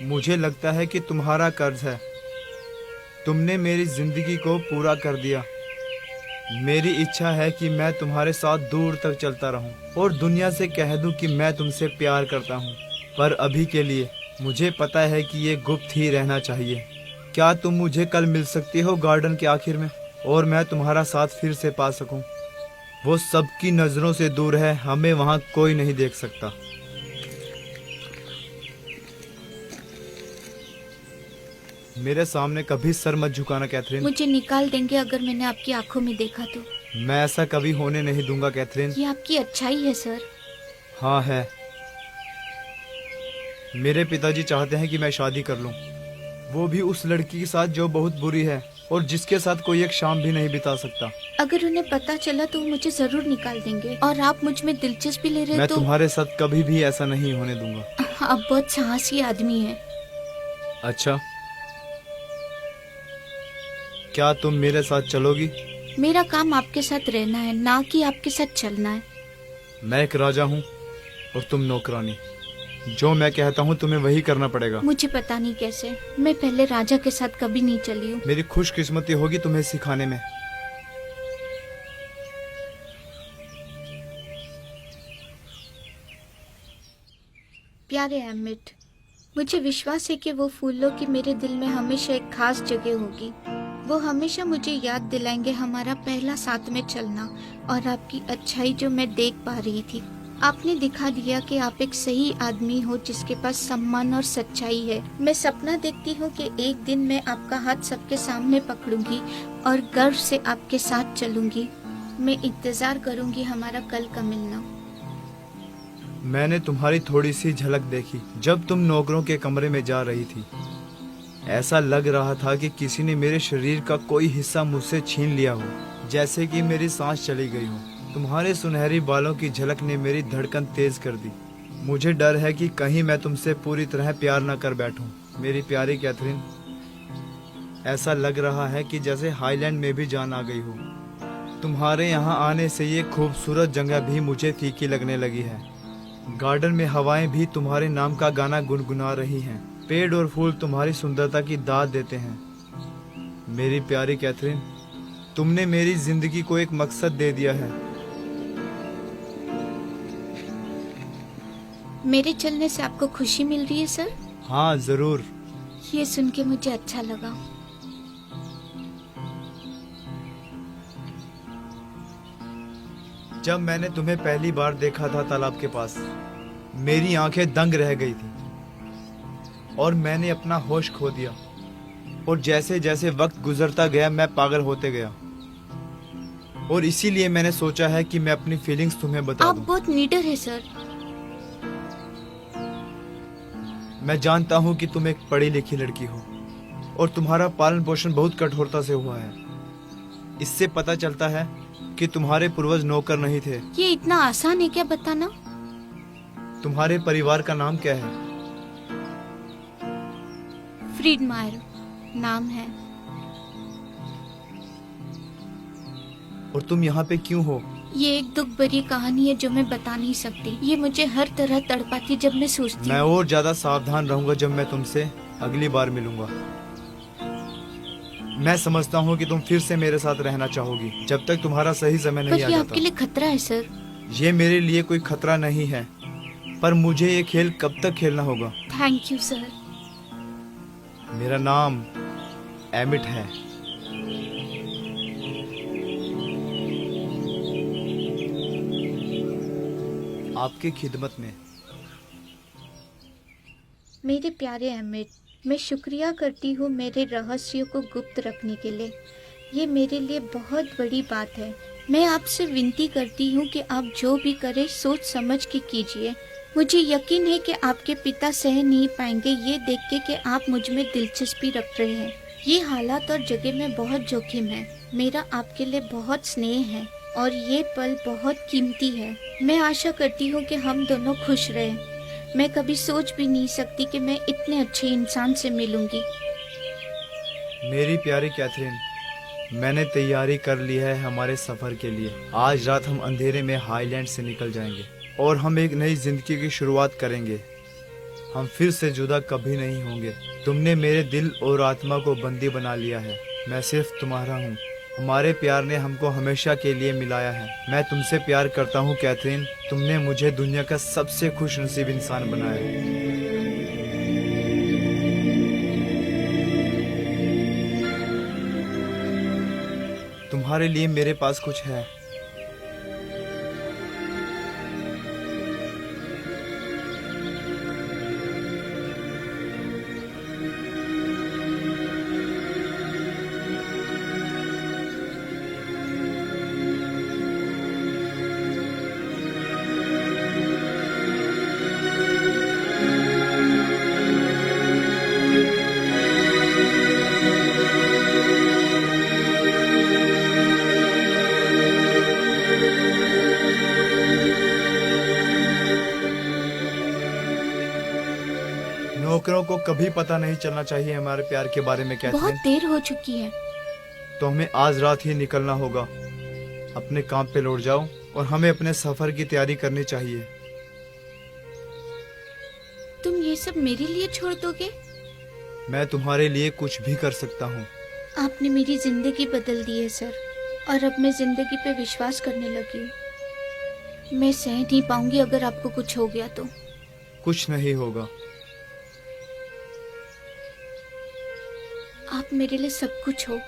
मुझे लगता है कि तुम्हारा कर्ज है। तुमने मेरी जिंदगी को पूरा कर दिया। मेरी इच्छा है कि मैं तुम्हारे साथ दूर तक चलता रहूं और दुनिया से कह दूं कि मैं तुमसे प्यार करता हूं। पर अभी के लिए मुझे पता है कि ये गुप्त ही रहना चाहिए। क्या तुम मुझे कल मिल सकती हो गार्डन के आखिर में, और मैं तुम्हारा साथ फिर से पा सकूं? वो सबकी नजरों से दूर है, हमें वहां कोई नहीं देख सकता। मेरे सामने कभी सर मत झुकाना कैथरीन। मुझे निकाल देंगे अगर मैंने आपकी आंखों में देखा तो। मैं ऐसा कभी होने नहीं दूंगा कैथरीन। ये आपकी अच्छाई है सर। हाँ है। मेरे पिताजी चाहते हैं कि मैं शादी कर लूं, वो भी उस लड़की के साथ जो बहुत बुरी है और जिसके साथ कोई एक शाम भी नहीं बिता सकता। अगर उन्हें पता चला तो वो मुझे जरूर निकाल देंगे। और आप मुझ में दिलचस्पी ले रहे मैं तो तुम्हारे साथ कभी भी ऐसा नहीं होने दूंगा। आप बहुत साहसी आदमी हैं। अच्छा, क्या तुम मेरे साथ चलोगी? मेरा काम आपके साथ रहना है, ना कि आपके साथ चलना है। मैं एक राजा हूँ और तुम नौकरानी। जो मैं कहता हूँ तुम्हें वही करना पड़ेगा। मुझे पता नहीं कैसे, मैं पहले राजा के साथ कभी नहीं चली हूँ। मेरी खुशकिस्मती होगी तुम्हें सिखाने में। प्यारे एमिट, मुझे विश्वास है कि वो फूलों की मेरे दिल में हमेशा एक खास जगह होगी। वो हमेशा मुझे याद दिलाएंगे हमारा पहला साथ में चलना और आपकी अच्छाई जो मैं देख पा रही थी। आपने दिखा दिया कि आप एक सही आदमी हो जिसके पास सम्मान और सच्चाई है। मैं सपना देखती हूँ कि एक दिन मैं आपका हाथ सबके सामने पकड़ूंगी और गर्व से आपके साथ चलूंगी। मैं इंतजार करूंगी हमारा कल का मिलना। मैंने तुम्हारी थोड़ी सी झलक देखी जब तुम नौकरों के कमरे में जा रही थी। ऐसा लग रहा था कि किसी ने मेरे शरीर का कोई हिस्सा मुझसे छीन लिया हो, जैसे कि मेरी सांस चली गई हो। तुम्हारे सुनहरी बालों की झलक ने मेरी धड़कन तेज कर दी। मुझे डर है कि कहीं मैं तुमसे पूरी तरह प्यार न कर बैठूं। मेरी प्यारी कैथरीन, ऐसा लग रहा है कि जैसे हाईलैंड में भी जान आ गई हो। तुम्हारे यहाँ आने से ये खूबसूरत जगह भी मुझे फीकी लगने लगी है। गार्डन में हवाएं भी तुम्हारे नाम का गाना गुनगुना रही हैं। पेड़ और फूल तुम्हारी सुंदरता की दाद देते हैं। मेरी प्यारी कैथरीन, तुमने मेरी जिंदगी को एक मकसद दे दिया है। मेरे चलने से आपको खुशी मिल रही है सर? हाँ जरूर। ये सुन के मुझे अच्छा लगा। जब मैंने तुम्हें पहली बार देखा था तालाब के पास, मेरी आंखें दंग रह गई थी और मैंने अपना होश खो दिया। और जैसे जैसे वक्त गुजरता गया मैं पागल होते गया। और इसीलिए मैंने सोचा है कि मैं अपनी फीलिंग्स तुम्हें बता आप दूं। बहुत नीडर है सर। मैं जानता हूँ कि तुम एक पढ़ी लिखी लड़की हो और तुम्हारा पालन पोषण बहुत कठोरता से हुआ है। इससे पता चलता है कि तुम्हारे पूर्वज नौकर नहीं थे। ये इतना आसान है क्या बताना? तुम्हारे परिवार का नाम क्या है? फ्रीडमायर नाम है। और तुम यहाँ पे क्यों हो? ये एक दुख भरी कहानी है जो मैं बता नहीं सकती। ये मुझे हर तरह तड़पाती जब मैं सोचती मैं हूँ। और ज्यादा सावधान रहूंगा जब मैं तुमसे अगली बार मिलूंगा। मैं समझता हूँ कि तुम फिर से मेरे साथ रहना चाहोगी जब तक तुम्हारा सही समय पर नहीं आ ये जाता। आपके लिए खतरा है सर। ये मेरे लिए कोई खतरा नहीं है, पर मुझे ये खेल कब तक खेलना होगा? Thank you sir. मेरा नाम एमिट है। आपकी खिदमत में। मेरे प्यारे एमिट, मैं शुक्रिया करती हूँ मेरे रहस्यों को गुप्त रखने के लिए। ये मेरे लिए बहुत बड़ी बात है। मैं आपसे विनती करती हूँ कि आप जो भी करें सोच समझ के कीजिए। मुझे यकीन है कि आपके पिता सह नहीं पाएंगे ये देख के कि आप मुझ में दिलचस्पी रख रहे हैं। ये हालात और जगह में बहुत जोखिम है। मेरा आपके लिए बहुत स्नेह है और ये पल बहुत कीमती है। मैं आशा करती हूँ कि हम दोनों खुश रहें। मैं कभी सोच भी नहीं सकती कि मैं इतने अच्छे इंसान से मिलूंगी। मेरी प्यारी कैथरीन, मैंने तैयारी कर ली है हमारे सफर के लिए। आज रात हम अंधेरे में हाईलैंड से निकल जाएंगे और हम एक नई जिंदगी की शुरुआत करेंगे। हम फिर से जुदा कभी नहीं होंगे। तुमने मेरे दिल और आत्मा को बंदी बना लिया है। मैं सिर्फ तुम्हारा हूँ। हमारे प्यार ने हमको हमेशा के लिए मिलाया है। मैं तुमसे प्यार करता हूँ कैथरीन। तुमने मुझे दुनिया का सबसे खुशनसीब इंसान बनाया। तुम्हारे लिए मेरे पास कुछ है। नौकरों को कभी पता नहीं चलना चाहिए हमारे प्यार के बारे में बहुत कैथरीन। देर हो चुकी है। तो हमें आज रात ही निकलना होगा। अपने काम पे लौट जाओ और हमें अपने सफर की तैयारी करनी चाहिए। तुम ये सब मेरे लिए छोड़ दोगे? मैं तुम्हारे लिए कुछ भी कर सकता हूँ। आपने मेरी जिंदगी बदल दी है सर, और अब मैं जिंदगी पे विश्वास करने लगी हूँ। मैं सह नहीं पाऊंगी अगर आपको कुछ हो गया तो। कुछ नहीं होगा। आप मेरे लिए सब कुछ हो।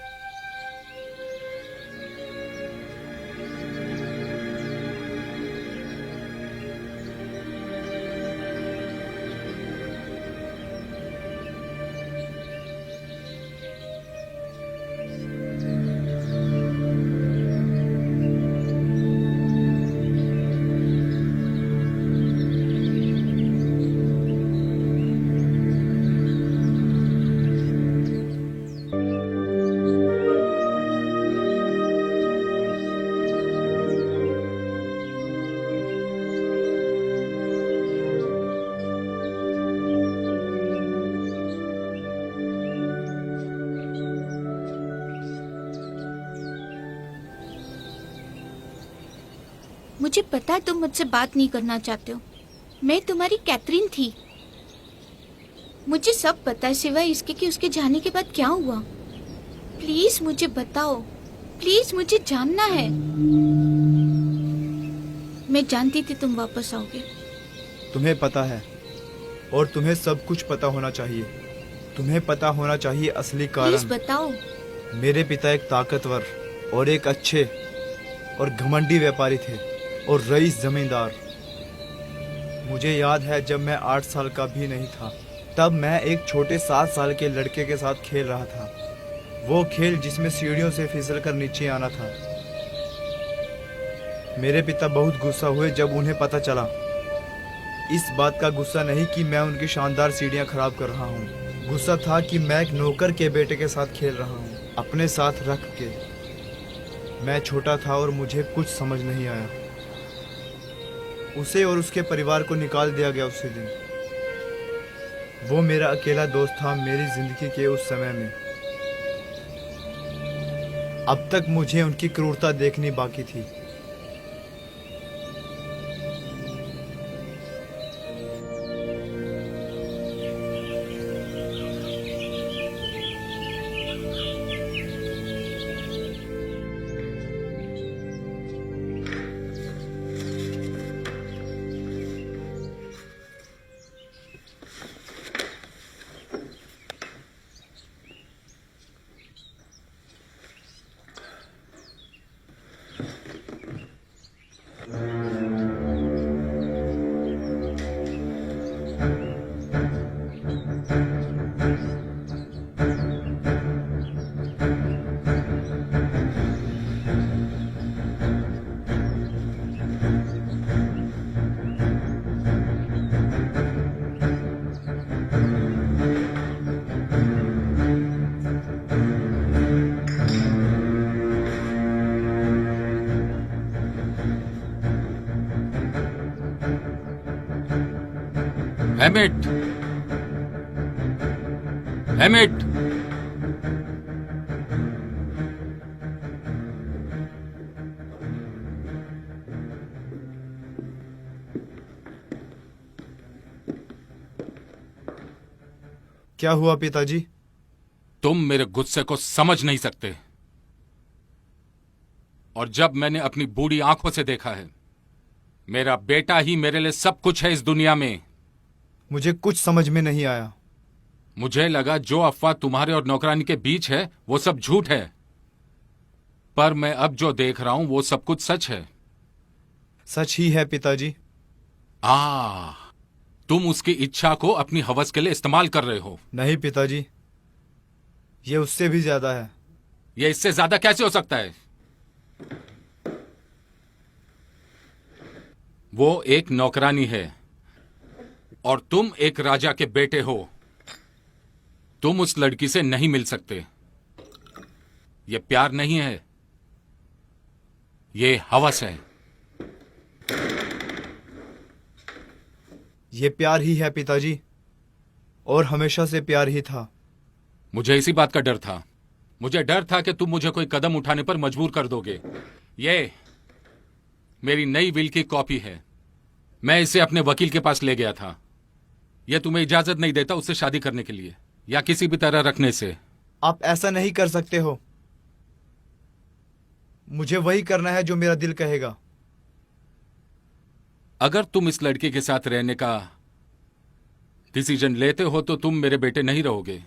मुझे पता है तुम मुझसे बात नहीं करना चाहते हो। मैं तुम्हारी कैथरीन थी। मुझे सब पता है सिवाय इसके कि उसके जाने के बाद क्या हुआ। प्लीज मुझे बताओ, प्लीज मुझे जानना है। मैं जानती थी तुम वापस आओगे। तुम्हें पता है, और तुम्हें सब कुछ पता होना चाहिए। तुम्हें पता होना चाहिए असली प्लीज कारण। बताओ। मेरे पिता एक ताकतवर और एक अच्छे और घमंडी व्यापारी थे और रईस जमींदार। मुझे याद है जब मैं 8 साल का भी नहीं था, तब मैं एक छोटे 7 साल के लड़के के साथ खेल रहा था। वो खेल जिसमें सीढ़ियों से फिसल कर नीचे आना था। मेरे पिता बहुत गुस्सा हुए जब उन्हें पता चला। इस बात का गुस्सा नहीं कि मैं उनकी शानदार सीढ़ियां खराब कर रहा हूँ। गुस्सा था कि मैं एक नौकर के बेटे के साथ खेल रहा हूँ, अपने साथ रख के। मैं छोटा था और मुझे कुछ समझ नहीं आया। उसे और उसके परिवार को निकाल दिया गया उसी दिन। वो मेरा अकेला दोस्त था मेरी जिंदगी के उस समय में। अब तक मुझे उनकी क्रूरता देखनी बाकी थी। हेमिट, हेमिट, क्या हुआ पिताजी? तुम मेरे गुस्से को समझ नहीं सकते। और जब मैंने अपनी बूढ़ी आंखों से देखा है, मेरा बेटा ही मेरे लिए सब कुछ है इस दुनिया में। मुझे कुछ समझ में नहीं आया। मुझे लगा जो अफवाह तुम्हारे और नौकरानी के बीच है वो सब झूठ है, पर मैं अब जो देख रहा हूं वो सब कुछ सच है। सच ही है पिताजी। तुम उसकी इच्छा को अपनी हवस के लिए इस्तेमाल कर रहे हो। नहीं पिताजी, ये उससे भी ज्यादा है। ये इससे ज्यादा कैसे हो सकता है? वो एक नौकरानी है और तुम एक राजा के बेटे हो। तुम उस लड़की से नहीं मिल सकते। ये प्यार नहीं है, ये हवस है। ये प्यार ही है पिताजी, और हमेशा से प्यार ही था। मुझे इसी बात का डर था। मुझे डर था कि तुम मुझे कोई कदम उठाने पर मजबूर कर दोगे। ये मेरी नई विल की कॉपी है। मैं इसे अपने वकील के पास ले गया था। यह तुम्हें इजाजत नहीं देता उससे शादी करने के लिए या किसी भी तरह रखने से। आप ऐसा नहीं कर सकते हो। मुझे वही करना है जो मेरा दिल कहेगा। अगर तुम इस लड़के के साथ रहने का डिसीजन लेते हो तो तुम मेरे बेटे नहीं रहोगे।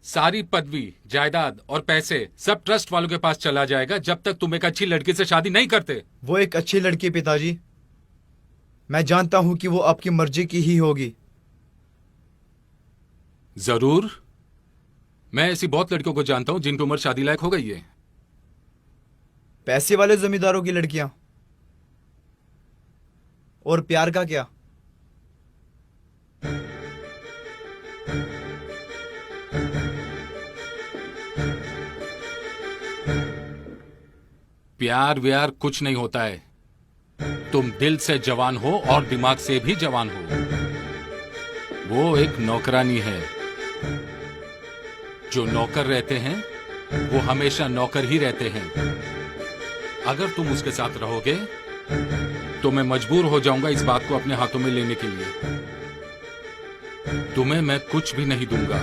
सारी पदवी, जायदाद और पैसे सब ट्रस्ट वालों के पास चला जाएगा जब तक तुम एक अच्छी लड़की से शादी नहीं करते। वो एक अच्छी लड़की पिताजी। मैं जानता हूं कि वो आपकी मर्जी की ही होगी। जरूर, मैं ऐसी बहुत लड़कियों को जानता हूं जिनकी उम्र शादी लायक हो गई है। पैसे वाले जमींदारों की लड़कियां। और प्यार का क्या? प्यार व्यार कुछ नहीं होता है। तुम दिल से जवान हो और दिमाग से भी जवान हो। वो एक नौकरानी है। जो नौकर रहते हैं वो हमेशा नौकर ही रहते हैं। अगर तुम उसके साथ रहोगे तो मैं मजबूर हो जाऊंगा इस बात को अपने हाथों में लेने के लिए। तुम्हें मैं कुछ भी नहीं दूंगा।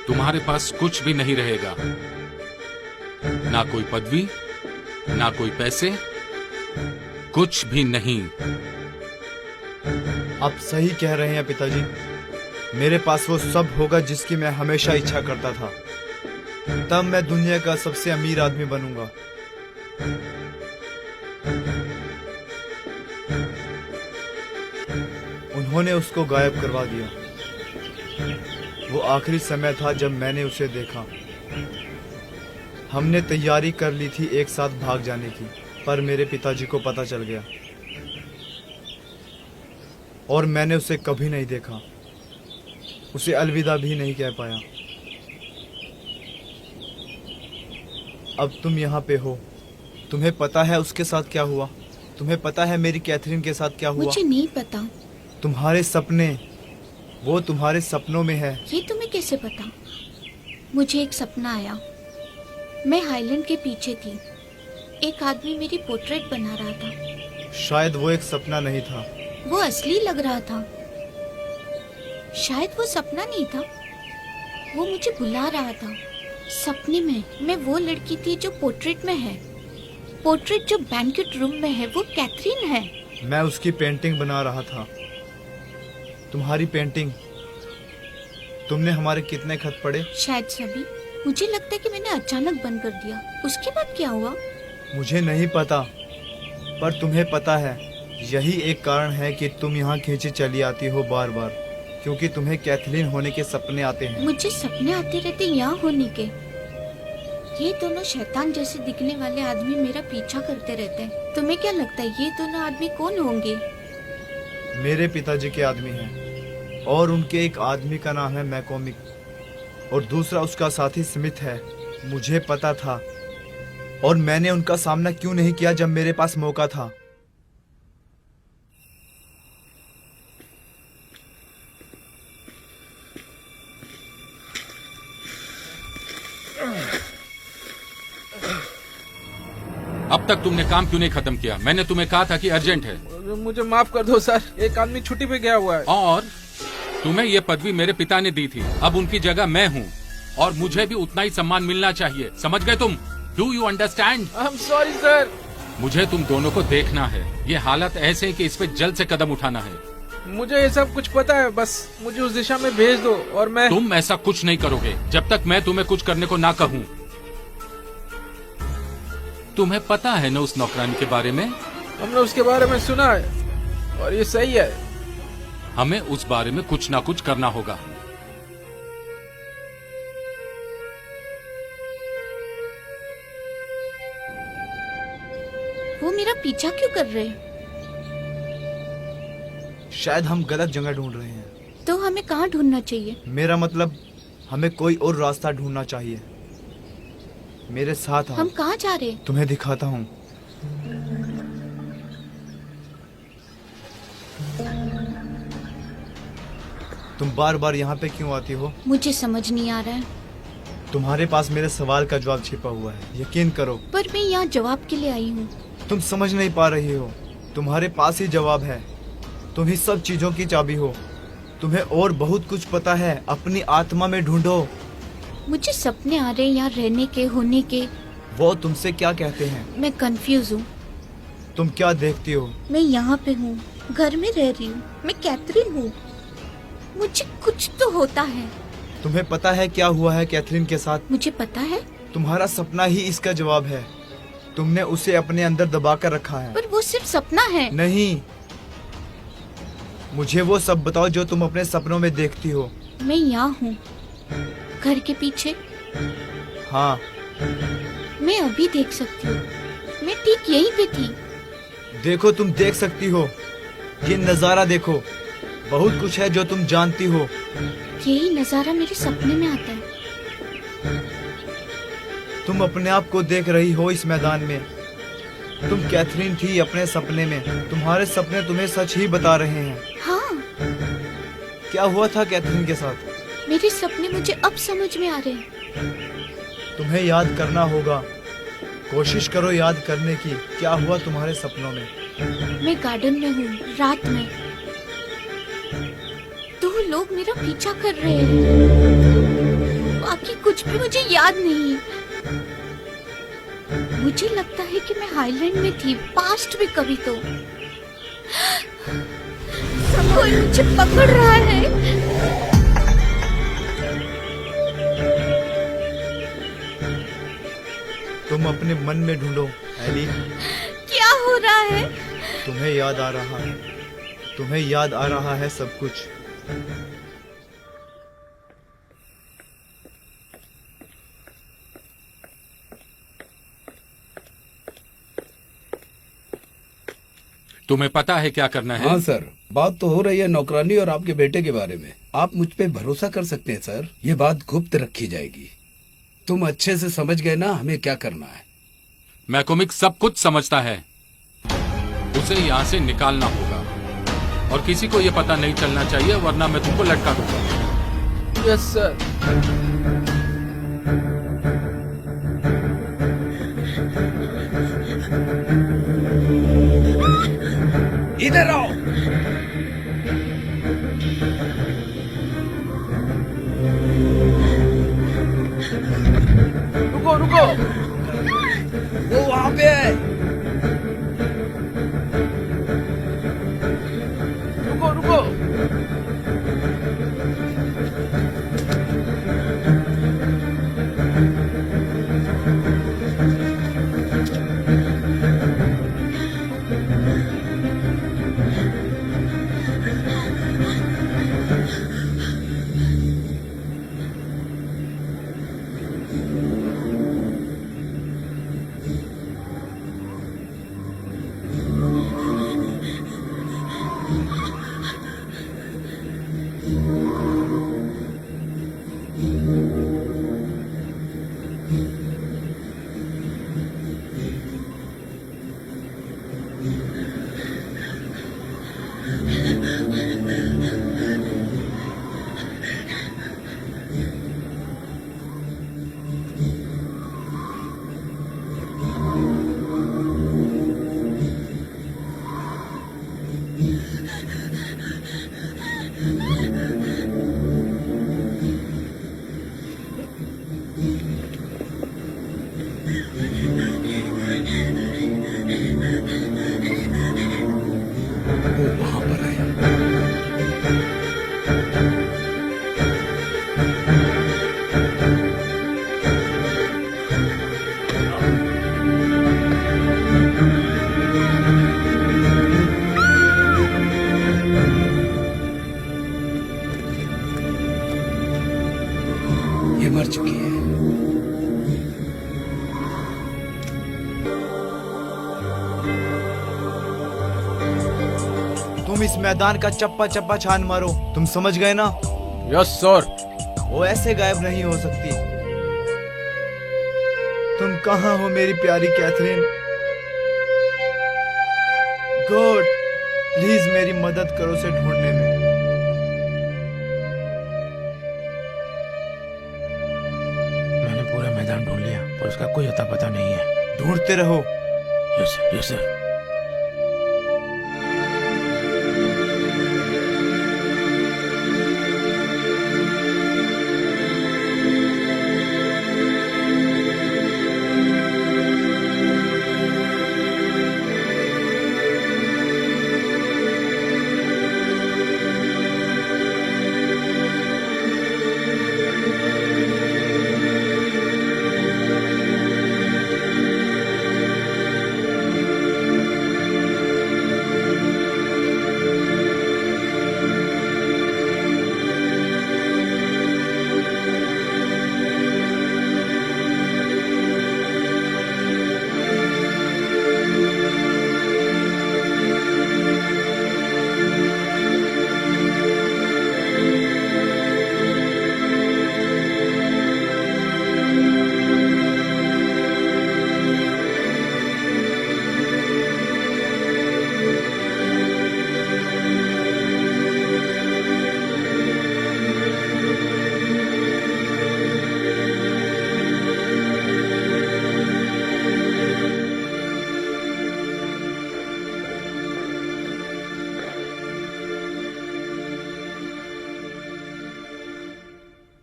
तुम्हारे पास कुछ भी नहीं रहेगा, ना कोई पदवी, ना कोई पैसे, कुछ भी नहीं। आप सही कह रहे हैं पिताजी। मेरे पास वो सब होगा जिसकी मैं हमेशा इच्छा करता था। तब मैं दुनिया का सबसे अमीर आदमी बनूंगा। उन्होंने उसको गायब करवा दिया। वो आखिरी समय था जब मैंने उसे देखा। हमने तैयारी कर ली थी एक साथ भाग जाने की, पर मेरे पिताजी को पता चल गया और मैंने उसे कभी नहीं देखा। उसे अलविदा भी नहीं कह पाया। अब तुम यहाँ पे हो। तुम्हें पता है उसके साथ क्या हुआ? तुम्हें पता है मेरी कैथरीन के साथ क्या हुआ? मुझे नहीं पता। तुम्हारे सपने, वो तुम्हारे सपनों में है। ये तुम्हें कैसे पता? मुझे एक सपना आया। मैं हाईलैंड के पीछे थी। एक आदमी मेरी पोर्ट्रेट बना रहा था। शायद वो एक सपना नहीं था। वो असली लग रहा था। शायद वो सपना नहीं था, वो मुझे बुला रहा था। सपने में मैं वो लड़की थी जो पोर्ट्रेट में है। पोर्ट्रेट जो बैंक्वेट रूम में है वो कैथरीन है। मैं उसकी पेंटिंग बना रहा था। तुम्हारी पेंटिंग। तुमने हमारे कितने खत पढ़े? शायद सभी। मुझे लगता है कि मैंने अचानक बंद कर दिया। उसके बाद क्या हुआ? मुझे नहीं पता, पर तुम्हें पता है। यही एक कारण है कि तुम यहाँ खींचे चली आती हो बार बार, क्योंकि तुम्हें कैथरीन होने के सपने आते हैं। मुझे सपने आते रहते यहाँ होने के। ये दोनों शैतान जैसे दिखने वाले आदमी मेरा पीछा करते रहते हैं। तुम्हें क्या लगता है ये दोनों आदमी कौन होंगे? मेरे पिताजी के आदमी हैं, और उनके एक आदमी का नाम है मैकॉमिक और दूसरा उसका साथी स्मिथ है। मुझे पता था, और मैंने उनका सामना क्यों नहीं किया जब मेरे पास मौका था। अब तक तुमने काम क्यों नहीं खत्म किया? मैंने तुम्हें कहा था कि अर्जेंट है। मुझे माफ कर दो सर, एक आदमी छुट्टी पे गया हुआ है। और तुम्हें ये पदवी मेरे पिता ने दी थी, अब उनकी जगह मैं हूँ और मुझे भी उतना ही सम्मान मिलना चाहिए। समझ गए तुम? Do you understand? I am sorry sir. मुझे तुम दोनों को देखना है। ये हालत ऐसे है कि इस पे जल्द से कदम उठाना है। मुझे ये सब कुछ पता है, बस मुझे उस दिशा में भेज दो और मैं। तुम ऐसा कुछ नहीं करोगे जब तक मैं तुम्हें कुछ करने को ना कहूँ। तुम्हें पता है ना उस नौकरानी के बारे में? हमने उसके बारे में सुना है और ये सही है। हमें उस बारे में कुछ ना कुछ करना होगा। वो मेरा पीछा क्यों कर रहे हैं? शायद हम गलत जगह ढूंढ रहे हैं। तो हमें कहाँ ढूंढना चाहिए? मेरा मतलब हमें कोई और रास्ता ढूंढना चाहिए। मेरे साथ आओ। हम कहाँ जा रहे हैं? तुम्हें दिखाता हूँ। तुम बार बार यहाँ पे क्यों आती हो? मुझे समझ नहीं आ रहा है। तुम्हारे पास मेरे सवाल का जवाब छिपा हुआ है, यकीन करो। पर मैं यहाँ जवाब के लिए आई हूँ। तुम समझ नहीं पा रही हो। तुम्हारे पास ही जवाब है। तुम ही सब चीजों की चाबी हो। तुम्हें और बहुत कुछ पता है। अपनी आत्मा में ढूंढो। मुझे सपने आ रहे हैं यहाँ रहने के, होने के। वो तुमसे क्या कहते हैं? मैं कंफ्यूज हूँ। तुम क्या देखती हो? मैं यहाँ पे हूँ, घर में रह रही हूँ। मैं कैथरीन हूँ। मुझे कुछ तो होता है। तुम्हें पता है क्या हुआ है कैथरीन के साथ? मुझे पता है। तुम्हारा सपना ही इसका जवाब है। तुमने उसे अपने अंदर दबा कर रखा है। पर वो सिर्फ सपना है। नहीं, मुझे वो सब बताओ जो तुम अपने सपनों में देखती हो। मैं यहाँ हूँ, घर के पीछे। हाँ, मैं अभी देख सकती हूँ। मैं ठीक यहीं पे थी। देखो, तुम देख सकती हो। ये नजारा देखो। बहुत कुछ है जो तुम जानती हो। यही नजारा मेरे सपने में आता है। तुम अपने आप को देख रही हो इस मैदान में। तुम कैथरीन थी अपने सपने में। तुम्हारे सपने तुम्हें सच ही बता रहे हैं। हाँ, क्या हुआ था कैथरीन के साथ? मेरे सपने मुझे अब समझ में आ रहे हैं। तुम्हें याद करना होगा। कोशिश करो याद करने की। क्या हुआ तुम्हारे सपनों में? मैं गार्डन में हूँ, रात में। 2 लोग मेरा पीछा कर रहे हैं। बाकी कुछ भी मुझे याद नहीं। मुझे लगता है कि मैं हाईलैंड में थी, पास्ट में कभी तो। कोई मुझे पकड़ रहा है। तुम अपने मन में ढूंढो एली। क्या हो रहा है? तुम्हें याद आ रहा है। तुम्हें याद आ रहा है सब कुछ। तुम्हें पता है क्या करना है? हाँ सर, बात तो हो रही है नौकरानी और आपके बेटे के बारे में। आप मुझ पे भरोसा कर सकते हैं सर। ये बात गुप्त रखी जाएगी। तुम अच्छे से समझ गए ना हमें क्या करना है? मैकोमिक सब कुछ समझता है। उसे यहाँ से निकालना होगा और किसी को ये पता नहीं चलना चाहिए, वरना मैं तुमको लटका दूंगा। Yes sir. इधर आओ। रुको रुको। वो वहाँ पे है। रुको रुको। वो वहां पर आया। ये मर चुकी है। तुम इस मैदान का चप्पा चप्पा छान मारो, तुम समझ गए ना? Yes sir. वो ऐसे गायब नहीं हो सकती। तुम कहाँ हो मेरी प्यारी कैथरीन? गॉड, प्लीज मेरी मदद करो उसे ढूंढने में। मैंने पूरा मैदान ढूंढ लिया पर उसका कोई अता पता नहीं है। ढूंढते रहो। Yes yes sir.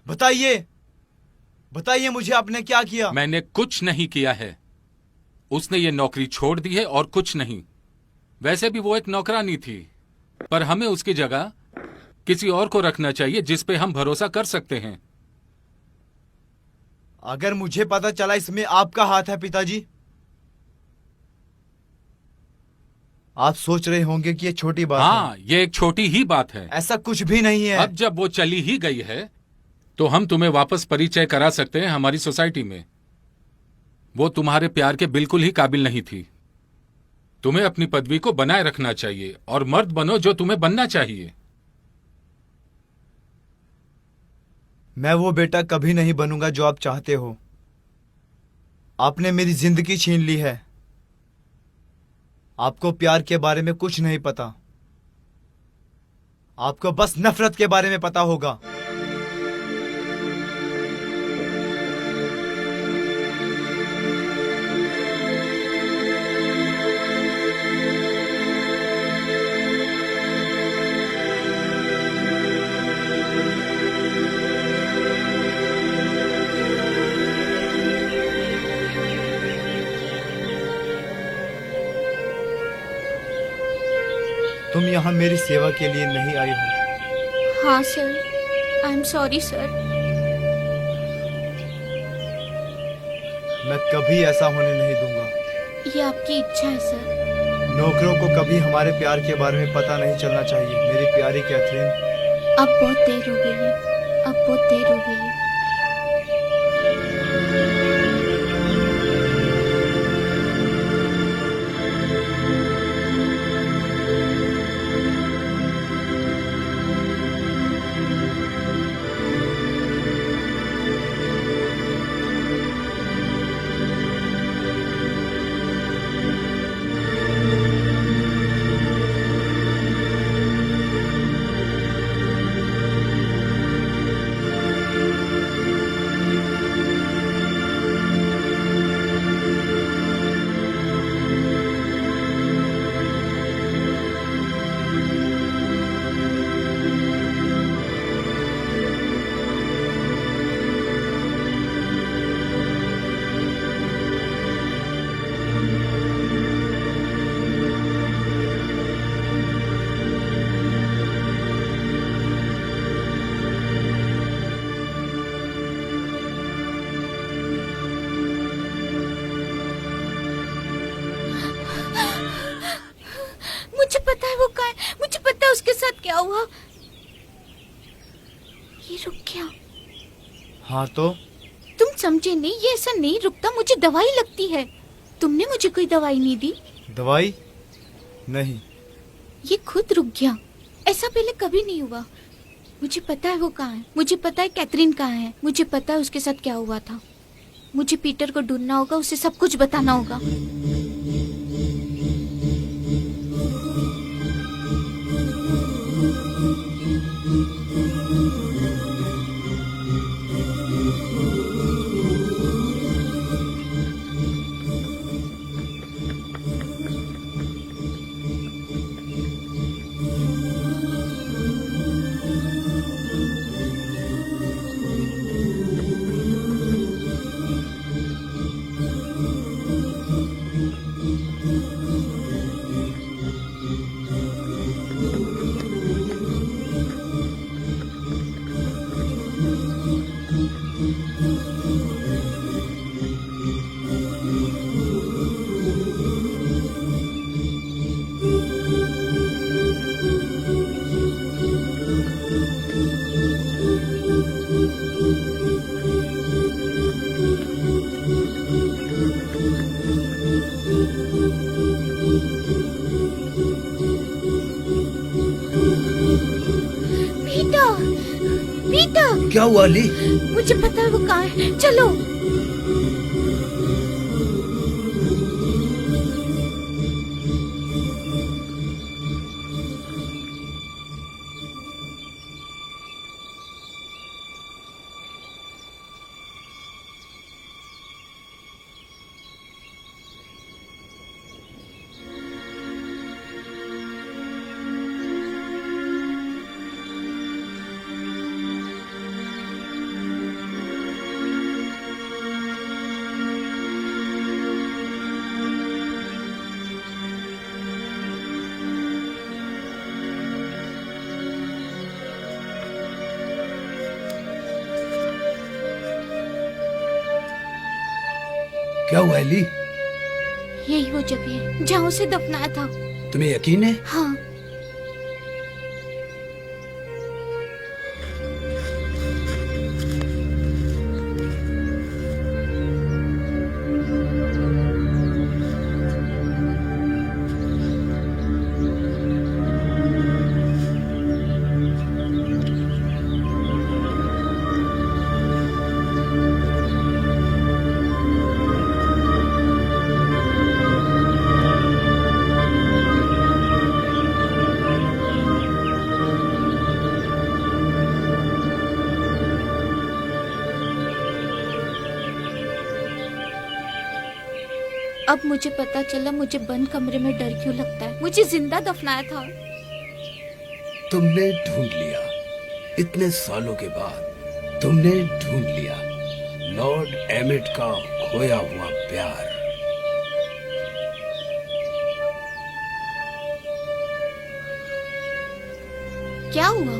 बताइए, बताइए मुझे आपने क्या किया? मैंने कुछ नहीं किया है। उसने ये नौकरी छोड़ दी है और कुछ नहीं। वैसे भी वो एक नौकरानी थी, पर हमें उसकी जगह किसी और को रखना चाहिए जिस पे हम भरोसा कर सकते हैं। अगर मुझे पता चला इसमें आपका हाथ है पिताजी, आप सोच रहे होंगे कि ये छोटी बात हाँ, है। ये एक छोटी ही बात है। ऐसा कुछ भी नहीं है। अब जब वो चली ही गई है तो हम तुम्हें वापस परिचय करा सकते हैं हमारी सोसाइटी में। वो तुम्हारे प्यार के बिल्कुल ही काबिल नहीं थी। तुम्हें अपनी पदवी को बनाए रखना चाहिए और मर्द बनो जो तुम्हें बनना चाहिए। मैं वो बेटा कभी नहीं बनूंगा जो आप चाहते हो। आपने मेरी जिंदगी छीन ली है। आपको प्यार के बारे में कुछ नहीं पता। आपको बस नफरत के बारे में पता होगा। तुम यहाँ मेरी सेवा के लिए नहीं आई हो। हाँ sir, I am sorry sir. मैं कभी ऐसा होने नहीं दूंगा। ये आपकी इच्छा है सर। नौकरों को कभी हमारे प्यार के बारे में पता नहीं चलना चाहिए मेरी प्यारी कैथरीन। अब बहुत देर हो गई है, अब बहुत देर हो गई है। पता है वो कहाँ है, मुझे पता है उसके साथ क्या हुआ। ये रुक गया। हाँ तो तुम समझे नहीं, ये ऐसा नहीं रुकता, मुझे दवाई लगती है। तुमने मुझे कोई दवाई नहीं दी। दवाई नहीं, ये खुद रुक गया, ऐसा पहले कभी नहीं हुआ। मुझे पता है वो कहाँ है, मुझे पता है कैथरीन कहाँ है, मुझे पता है उसके साथ क्या हुआ था। मुझे पीटर को ढूंढना होगा, उसे सब कुछ बताना होगा। पीटर, पीटर, क्या हुआ ली? मुझे पता है वो कहाँ है, चलो। क्या हुआ ली? यही वो जगह है जहाँ उसे दफनाया था। तुम्हें यकीन है? हाँ। अब मुझे पता चला मुझे बंद कमरे में डर क्यों लगता है। मुझे जिंदा दफनाया था। तुमने ढूंढ लिया, इतने सालों के बाद तुमने ढूंढ लिया लॉर्ड एमिट का खोया हुआ प्यार। क्या हुआ?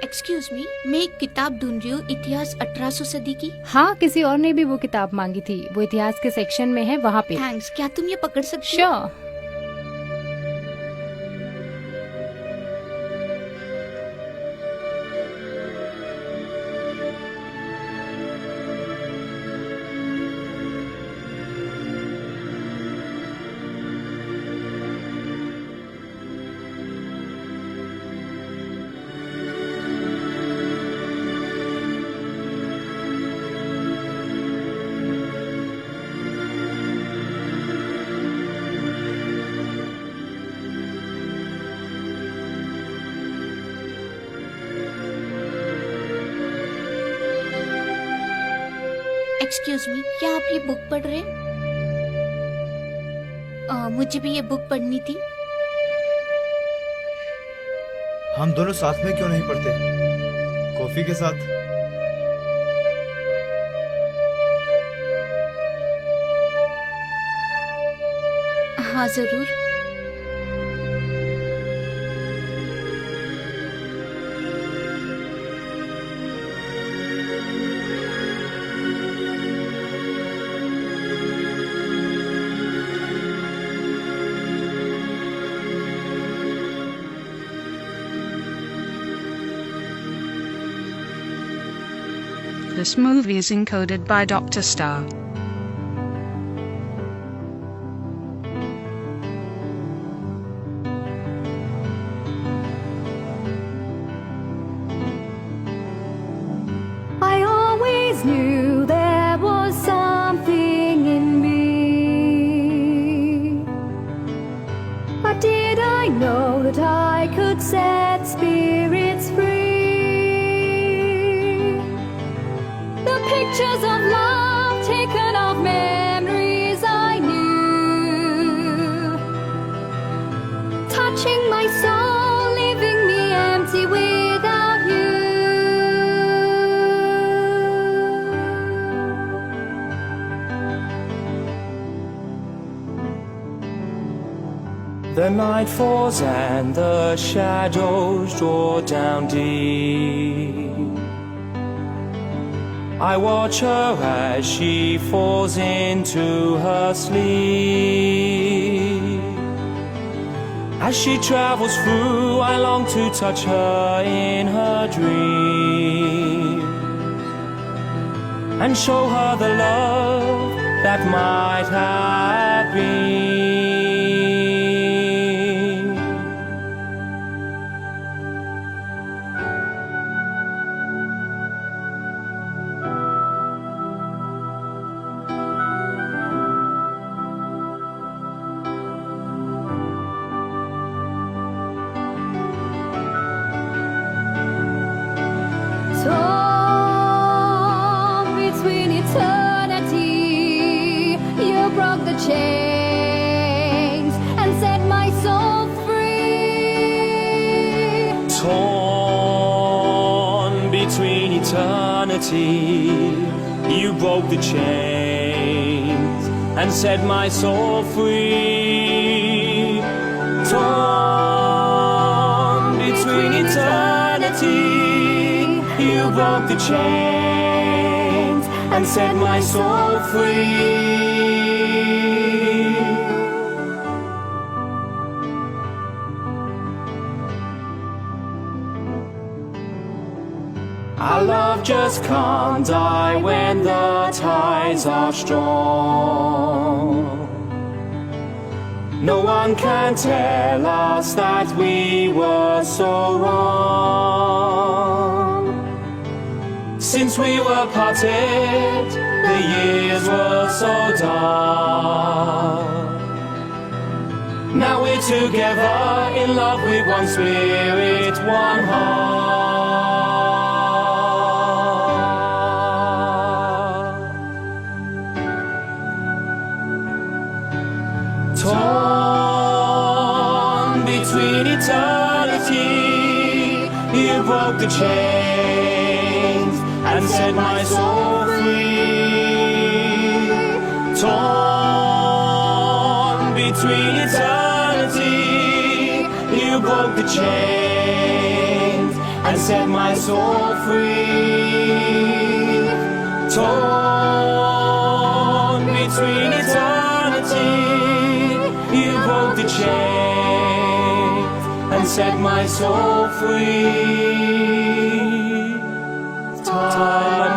एक्सक्यूज मी, मैं एक किताब ढूंढ रही हूँ, इतिहास 1800 सदी की। हाँ, किसी और ने भी वो किताब मांगी थी, वो इतिहास के सेक्शन में है, वहाँ पे। थैंक्स। क्या तुम ये पकड़ सकते हो? श्योर। एक्सक्यूज मी, क्या आप ये बुक पढ़ रहे हैं? मुझे भी ये बुक पढ़नी थी। हम दोनों साथ में क्यों नहीं पढ़ते? कॉफी के साथ। हाँ जरूर। This movie is encoded by Dr. Star. I always knew there was something in me. But did I know that I could set spirits free? The pictures of love taken of memories I knew, touching my soul, leaving me empty without you. The night falls and the shadows draw down deep. I watch her as she falls into her sleep. As she travels through, I long to touch her in her dream and show her the love that might have been. Torn between eternity, you broke the chains and set my soul free. Torn between eternity, you broke the chains and set my soul free. Torn between eternity, you broke the chains and set my soul free. Our love just can't die when the tides are strong. No one can tell us that we were so wrong. Since we were parted, the years were so dark. Now we're together in love with one spirit, one heart. Torn between eternity, you broke the chains and set my soul free. Torn between eternity, you broke the chains and set my soul free. Torn between eternity, you broke the chain and set my soul free. Time